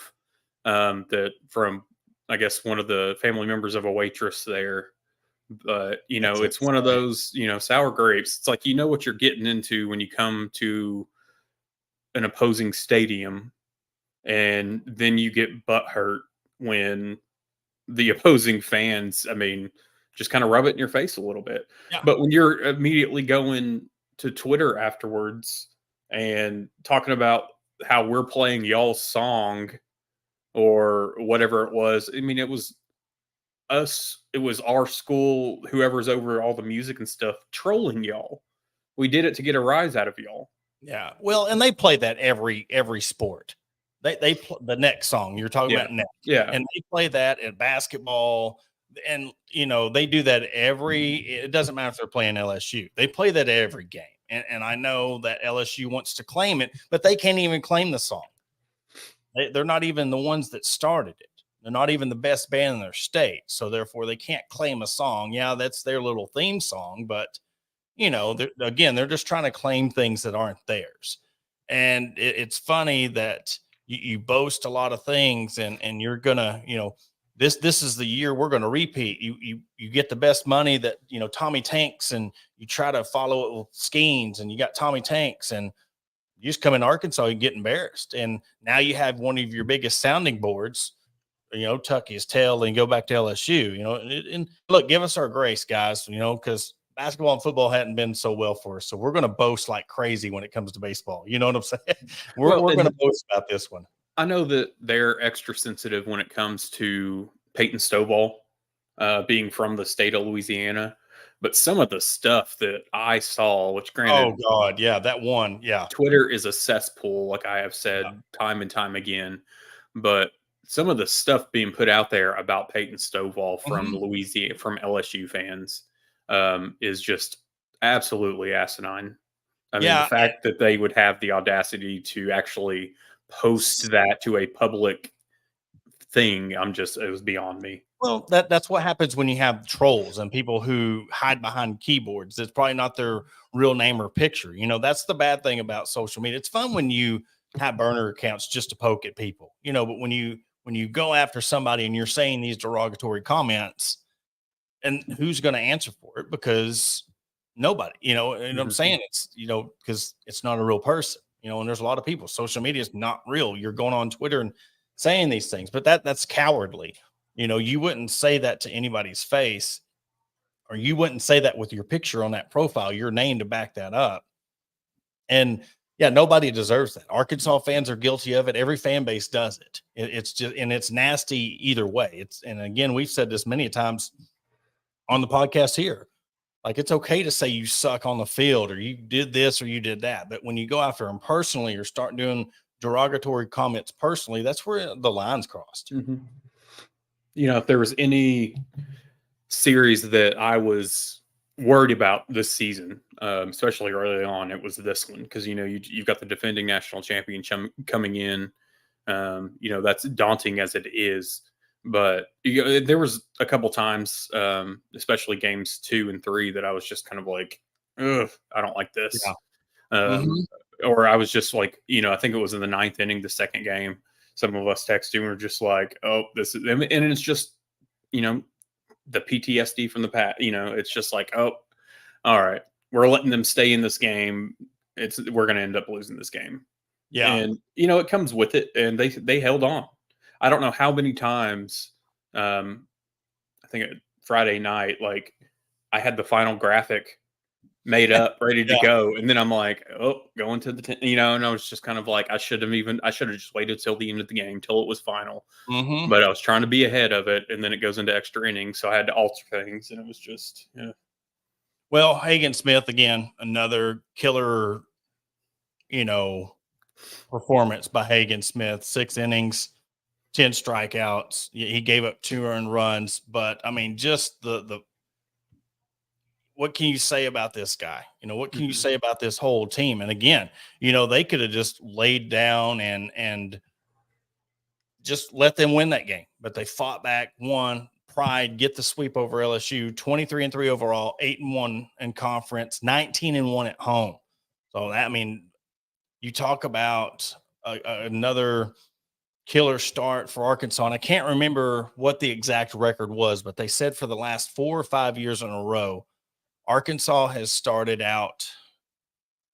That from, I guess, one of the family members of a waitress there. But, it's one of those, sour grapes. It's like, what you're getting into when you come to an opposing stadium and then you get butthurt when the opposing fans, just kind of rub it in your face a little bit. Yeah. But when you're immediately going to Twitter afterwards and talking about how we're playing y'all's song or whatever it was, it was us, it was our school, whoever's over all the music and stuff, trolling y'all. We did it to get a rise out of y'all. Yeah. Well, and they play that every sport. They play the next song you're talking about next. Yeah. And they play that in basketball, And they do that it doesn't matter if they're playing LSU. They play that every game. And I know that LSU wants to claim it, but they can't even claim the song. They're not even the ones that started it. They're not even the best band in their state. So therefore they can't claim a song. Yeah, that's their little theme song, but they're just trying to claim things that aren't theirs. And it's funny that you boast a lot of things and you're gonna, this is the year we're going to repeat. You get the best money that, Tommy Tanks, and you try to follow it with Skeens, and you got Tommy Tanks, and you just come in Arkansas, you get embarrassed. And now you have one of your biggest sounding boards, tuck his tail and go back to LSU, and look, give us our grace, guys, because basketball and football hadn't been so well for us. So we're going to boast like crazy when it comes to baseball. You know what I'm saying? We're going to boast about this one. I know that they're extra sensitive when it comes to Peyton Stovall being from the state of Louisiana, but some of the stuff that I saw, which granted, oh God, yeah, that one, yeah, Twitter is a cesspool, like I have said time and time again, but some of the stuff being put out there about Peyton Stovall from Louisiana, from LSU fans, is just absolutely asoine. I mean, the fact that they would have the audacity to actually post that to a public thing, it was beyond me. Well, that's what happens when you have trolls and people who hide behind keyboards. It's probably not their real name or picture. That's the bad thing about social media. It's fun when you have burner accounts just to poke at people, but when you go after somebody and you're saying these derogatory comments, and who's going to answer for it? Because nobody, and I'm saying it's, because it's not a real person, and there's a lot of people. Social media is not real. You're going on Twitter and saying these things, but that's cowardly. You wouldn't say that to anybody's face, or you wouldn't say that with your picture on that profile, your name to back that up. And yeah, nobody deserves that. Arkansas fans are guilty of it. Every fan base does it. It's just, and it's nasty either way. And again, we've said this many times on the podcast here. Like, it's okay to say you suck on the field, or you did this or you did that. But when you go after them personally or start doing derogatory comments personally, that's where the line's crossed. If there was any series that I was worried about this season, especially early on, it was this one, because you've got the defending national champion coming in. That's daunting as it is, but there was a couple times, especially games 2 and 3, that I was just kind of like, ugh, I don't like this. Yeah. Or I was just like, I think it was in the 9th inning, the second game, some of us texting were just like, oh, this is, and it's just, the PTSD from the past, it's just like, oh, all right, we're letting them stay in this game. We're going to end up losing this game. Yeah. And, it comes with it, and they held on. I don't know how many times, I think Friday night, like, I had the final graphic made up, ready to go. And then I'm like, oh, going to the, and I was just kind of like, I should have just waited till the end of the game, till it was final. But I was trying to be ahead of it. And then it goes into extra innings. So I had to alter things, and it was just, yeah. Well, Hagen Smith, again, another killer, performance by Hagen Smith, 6 innings, 10 strikeouts. He gave up 2 earned runs, but I mean, just the what can you say about this guy? What can you say about this whole team? And again, they could have just laid down and just let them win that game, but they fought back, won, pride, get the sweep over LSU, 23-3 overall, 8-1 in conference, 19-1 at home. So that, I mean, you talk about another killer start for Arkansas. And I can't remember what the exact record was, but they said for the last 4 or 5 years in a row, Arkansas has started out,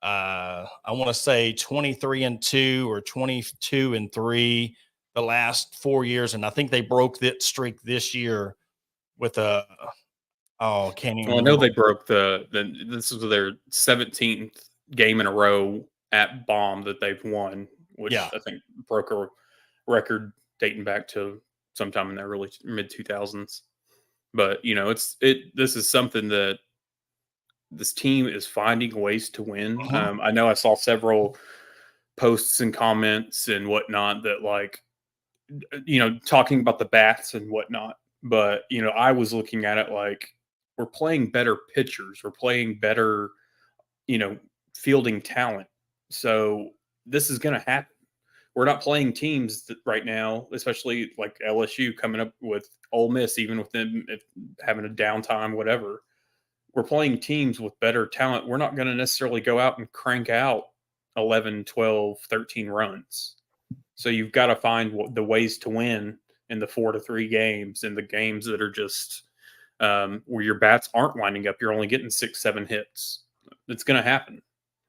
I want to say 23-2 or 22-3 the last 4 years. And I think they broke that streak this year with can't even remember. I know they broke this was their 17th game in a row at Baum that they've won, which I think broke a record dating back to sometime in the early mid 2000s. But this is something that this team is finding ways to win. I know I saw several posts and comments and whatnot that, like, talking about the bats and whatnot. But, I was looking at it like we're playing better pitchers. We're playing better, fielding talent. So this is going to happen. We're not playing teams that right now, especially like LSU coming up with Ole Miss, even with them having a downtime, whatever. We're playing teams with better talent. We're not going to necessarily go out and crank out 11, 12, 13 runs. So you've got to find the ways to win in the 4-3 games, and the games that are just where your bats aren't lining up. You're only getting 6, 7 hits. It's going to happen.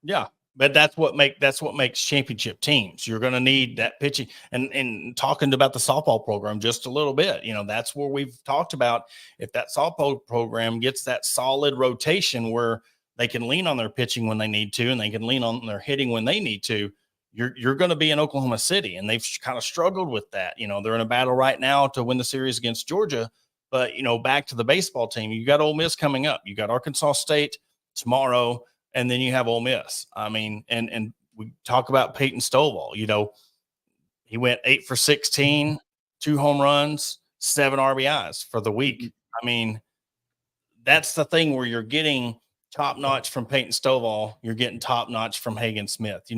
Yeah. But that's what makes championship teams. You're going to need that pitching. And talking about the softball program just a little bit, that's where we've talked about if that softball program gets that solid rotation where they can lean on their pitching when they need to, and they can lean on their hitting when they need to. You're going to be in Oklahoma City, and they've kind of struggled with that. They're in a battle right now to win the series against Georgia. But back to the baseball team, you got Ole Miss coming up. You got Arkansas State tomorrow. And then you have Ole Miss. I mean, and we talk about Peyton Stovall. He went 8 for 16, 2 home runs, 7 RBIs for the week. I mean, that's the thing where you're getting top notch from Peyton Stovall. You're getting top notch from Hagen Smith,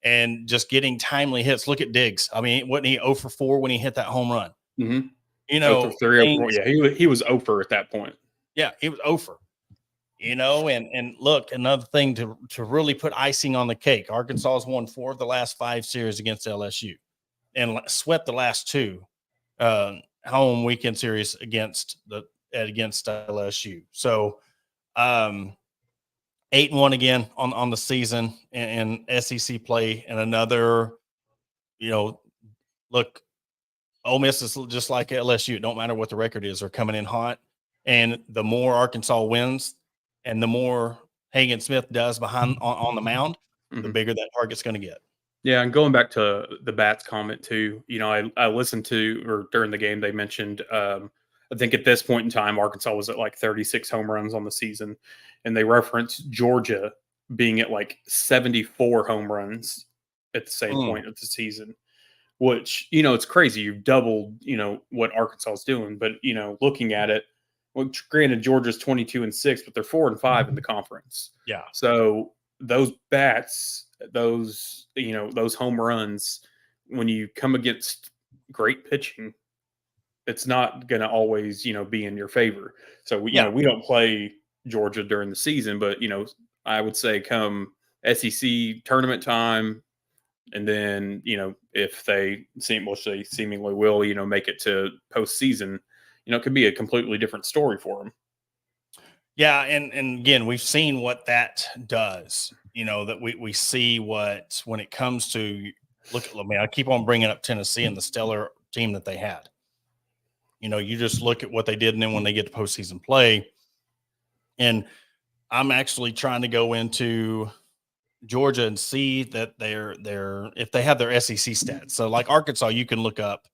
and just getting timely hits. Look at Diggs. I mean, wasn't he 0 for 4 when he hit that home run? Mm-hmm. 0 for 3, 0 for 4. Yeah, he was 0 for at that point. Yeah, he was 0 for. And look, another thing to really put icing on the cake. Arkansas has won 4 of the last 5 series against LSU and swept the last 2 home weekend series against LSU. So 8-1 again on the season in SEC play, and another, look, Ole Miss is just like LSU. It don't matter what the record is, they're coming in hot. And the more Arkansas wins, and the more Hagen Smith does behind on the mound, the bigger that target's going to get. Yeah, and going back to the bats comment too, I listened to, or during the game they mentioned, I think at this point in time Arkansas was at like 36 home runs on the season, and they referenced Georgia being at like 74 home runs at the same point of the season, which it's crazy. You've doubled what Arkansas is doing, but looking at it. Well, granted, Georgia's 22-6, but they're 4-5 in the conference. Yeah. So those bats, those home runs, when you come against great pitching, it's not going to always be in your favor. So we don't play Georgia during the season, but I would say come SEC tournament time, and then if they seemingly will make it to postseason. It could be a completely different story for them. Yeah, and again, we've seen what that does. That we see what when it comes to I keep on bringing up Tennessee and the stellar team that they had. You just look at what they did, and then when they get to postseason play, and I'm actually trying to go into Georgia and see that they're if they have their SEC stats. So like Arkansas, you can look up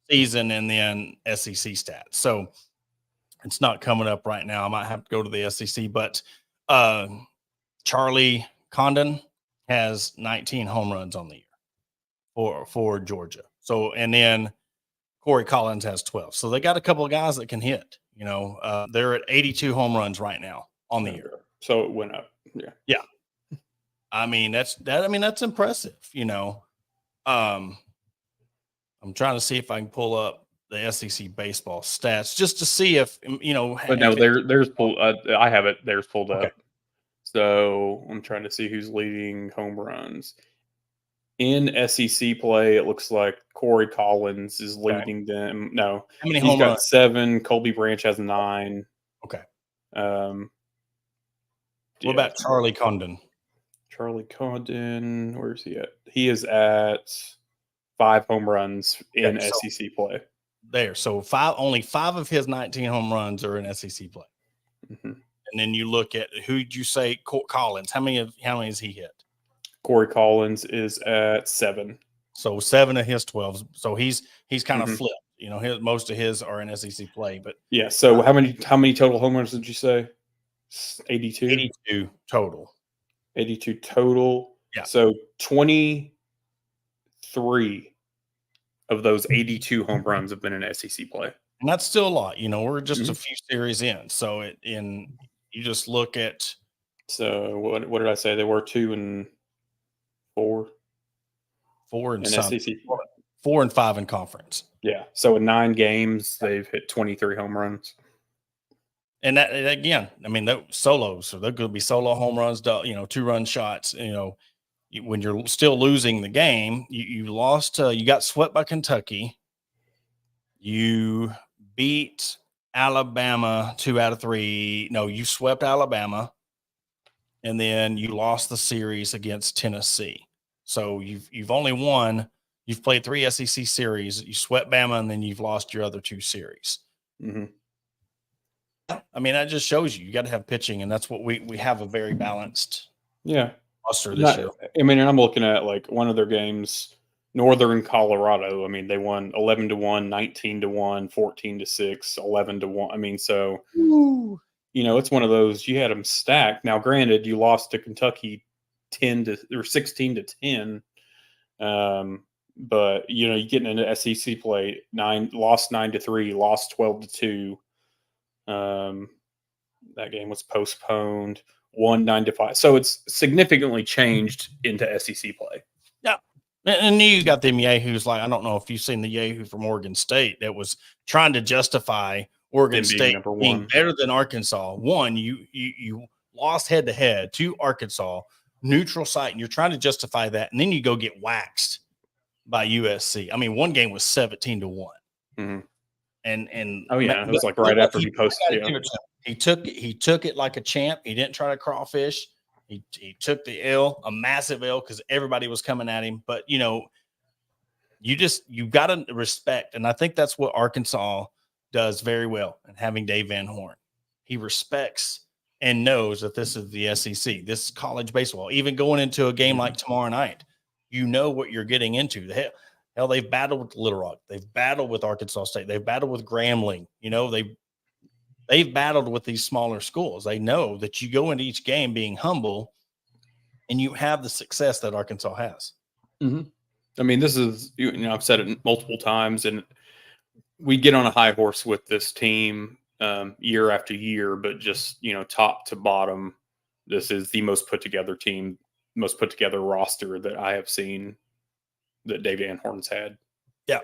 season and then SEC stats. So it's not coming up right now. I might have to go to the SEC, but Charlie Condon has 19 home runs on the year for Georgia. So, and then Corey Collins has 12. So they got a couple of guys that can hit. They're at 82 home runs right now on the year. So it went up. Yeah. Yeah. I mean, that's impressive. I'm trying to see if I can pull up the SEC baseball stats just to see if. But no, there's pulled. I have it. There's pulled up. So I'm trying to see who's leading home runs in SEC play. It looks like Corey Collins is leading them. No, how many he's home got runs? 7. Colby Branch has 9. Okay. What about Charlie Condon? Charlie Condon, where is he at? He is at 5 home runs in SEC play. There, so only 5 of his 19 home runs are in SEC play. And then you look at who'd you say Collins? How many has he hit? Corey Collins is at 7. So 7 of his 12. So he's kind of flipped. Most of his are in SEC play, but yeah. So how many total home runs did you say? 82. 82 total. 82 total. Yeah. So 23 of those 82 home runs have been in SEC play. And that's still a lot. We're just a Mhm. few series in. So you just look at So what did I say? They were 2-4 four and in some, SEC. 4 and 5 in conference. Yeah. So in 9 games, they've hit 23 home runs. And that, and again, I mean, those solos, so they're going to be solo home runs, 2-run shots. When you're still losing the game, you lost, you got swept by Kentucky. You beat Alabama 2 out of 3. No, you swept Alabama, and then you lost the series against Tennessee. So you've only won. You've played 3 SEC series. You swept Bama, and then you've lost your other 2 series. Mm-hmm. I mean, that just shows you got to have pitching, and that's what we have, a very balanced roster this year. I mean, and I'm looking at like one of their games, Northern Colorado. I mean, they won 11-1, 19-1, 14-6, 11-1. I mean, so it's one of those, you had them stacked. Now, granted, you lost to Kentucky 16-10. But you get into SEC play, lost 9-3, lost 12-2. That game was postponed, won 9-5. So it's significantly changed into SEC play. Yeah. And you got them yahoos, like, I don't know if you've seen the yahoo from Oregon State that was trying to justify Oregon State being better than Arkansas. One, you lost head to head to Arkansas, neutral site, and you're trying to justify that, and then you go get waxed by USC. I mean, one game was 17-1. Mm-hmm. And it was like right after he posted. He took it like a champ. He didn't try to crawfish. He took the L, a massive L, because everybody was coming at him. But you got to respect, and I think that's what Arkansas does very well. And having Dave Van Horn, he respects and knows that this is the SEC. This is college baseball. Even going into a game like tomorrow night, you know what you're getting into. Hell, they've battled with Little Rock. They've battled with Arkansas State. They've battled with Grambling. They've battled with these smaller schools. They know that you go into each game being humble, and you have the success that Arkansas has. Mm-hmm. I mean, this is, I've said it multiple times, and we get on a high horse with this team year after year, but just, top to bottom, this is the most put together team, most put together roster that I have seen that Dave Van Horn's had. Yeah.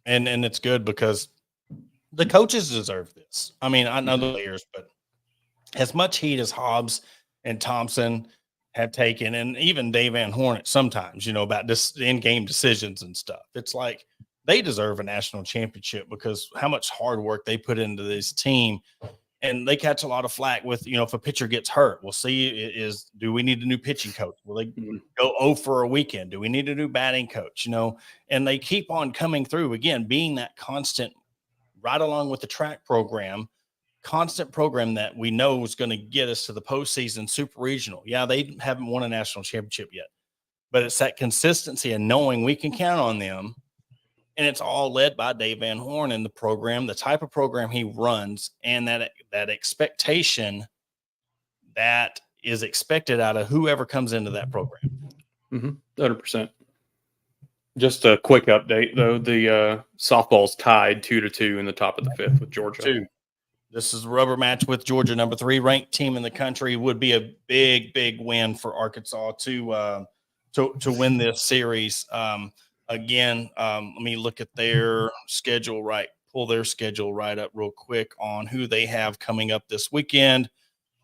And it's good because the coaches deserve this. I mean, I know the players, but as much heat as Hobbs and Thompson have taken, and even Dave Van Horn sometimes, about this in-game decisions and stuff, it's like they deserve a national championship because how much hard work they put into this team. And they catch a lot of flack with, if a pitcher gets hurt, we'll see do we need a new pitching coach? Will they go 0 for a weekend? Do we need a new batting coach? And they keep on coming through, again, being that constant, right along with the track program, constant program that we know is going to get us to the postseason, super regional. Yeah, they haven't won a national championship yet, but it's that consistency and knowing we can count on them. And it's all led by Dave Van Horn and the program, the type of program he runs, and that expectation that is expected out of whoever comes into that program. 100%. Just a quick update, though. The softball's tied 2-2 in the top of the 5th with Georgia. This is a rubber match with Georgia, number 3 ranked team in the country. Would be a big, big win for Arkansas to win this series. Again, let me look at their schedule pull their schedule right up real quick on who they have coming up this weekend.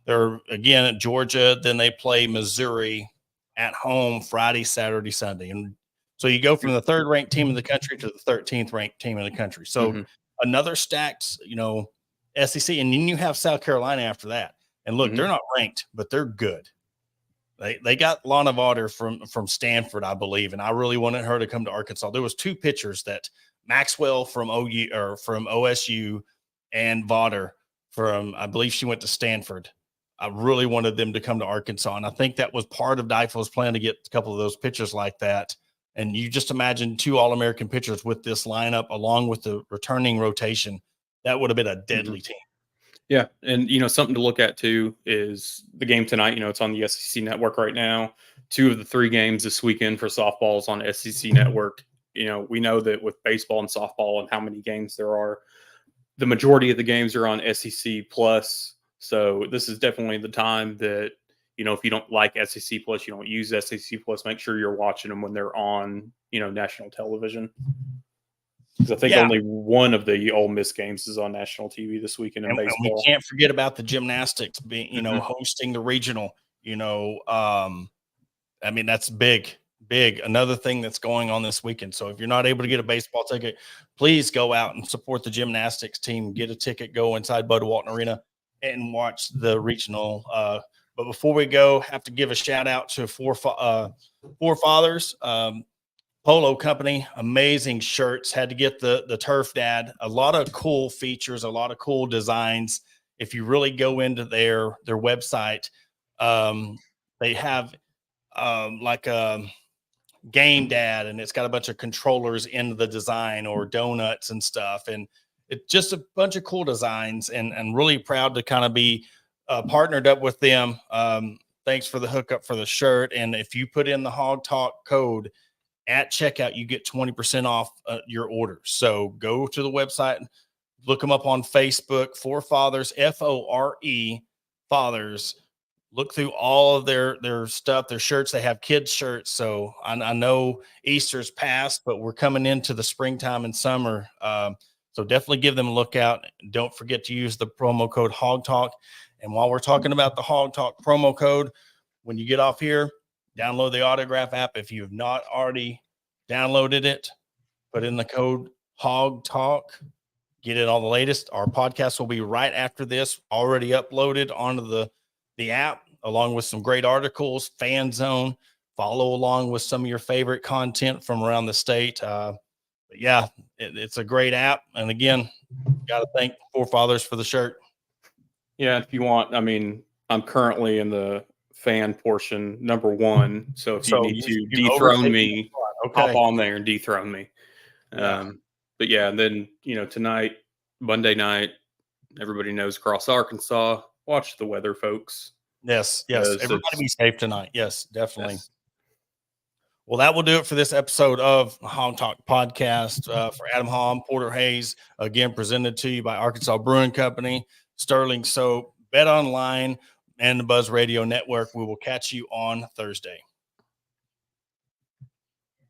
They're again at Georgia, then they play Missouri at home Friday, Saturday, Sunday. And so you go from the 3rd ranked team in the country to the 13th ranked team in the country. So another stacked, SEC, and then you have South Carolina after that. And look, they're not ranked, but they're good. They got Lana Vaughter from Stanford, I believe, and I really wanted her to come to Arkansas. There was 2 pitchers that Maxwell from OSU and Vaughter from, I believe she went to Stanford. I really wanted them to come to Arkansas, and I think that was part of Deifel's plan to get a couple of those pitchers like that. And you just imagine 2 All-American pitchers with this lineup, along with the returning rotation. That would have been a deadly team. Yeah, and something to look at too is the game tonight. It's on the SEC Network right now. 2 of the 3 games this weekend for softball is on SEC Network. We know that with baseball and softball and how many games there are, the majority of the games are on SEC Plus. So this is definitely the time that, if you don't like SEC Plus, you don't use SEC Plus, make sure you're watching them when they're on, national television. Because I think only one of the Ole Miss games is on national TV this weekend in baseball. And we can't forget about the gymnastics being, hosting the regional. That's big. Another thing that's going on this weekend. So if you're not able to get a baseball ticket, please go out and support the gymnastics team. Get a ticket, go inside Bud Walton Arena and watch the regional. But before we go, have to give a shout out to Four Fathers. Polo company, amazing shirts. Had to get the Turf Dad. A lot of cool features, a lot of cool designs. If you really go into their website, they have like a Game Dad, and it's got a bunch of controllers in the design, or donuts and stuff, and it's just a bunch of cool designs. And really proud to kind of be partnered up with them. Thanks for the hookup for the shirt. And if you put in the Hawg Talk code at checkout, you get 20% off your order. So go to the website, look them up on Facebook, Four Fathers, FORE Fathers. Look through all of their stuff, their shirts. They have kids shirts. So I know Easter's past, but we're coming into the springtime and summer. So definitely give them a look out. Don't forget to use the promo code Hawg Talk. And while we're talking about the Hawg Talk promo code, when you get off here, download the Autograph app. If you have not already downloaded it, put in the code Hawg Talk. Get it all the latest. Our podcast will be right after this, already uploaded onto the app, along with some great articles, Fan Zone. Follow along with some of your favorite content from around the state. It's a great app. And again, got to thank Four Fathers for the shirt. Yeah, if you want, I'm currently in the fan portion, number 1. So if you need to dethrone me, hop on there and dethrone me. But yeah, and then, tonight, Monday night, everybody knows across Arkansas, watch the weather, folks. Yes. Everybody be safe tonight. Yes, definitely. Yes. Well, that will do it for this episode of Hawg Talk Podcast. For Adam Hall, Porter Hayes, again, presented to you by Arkansas Brewing Company, Sterling Soap, Bet Online, and the Buzz Radio Network. We will catch you on Thursday.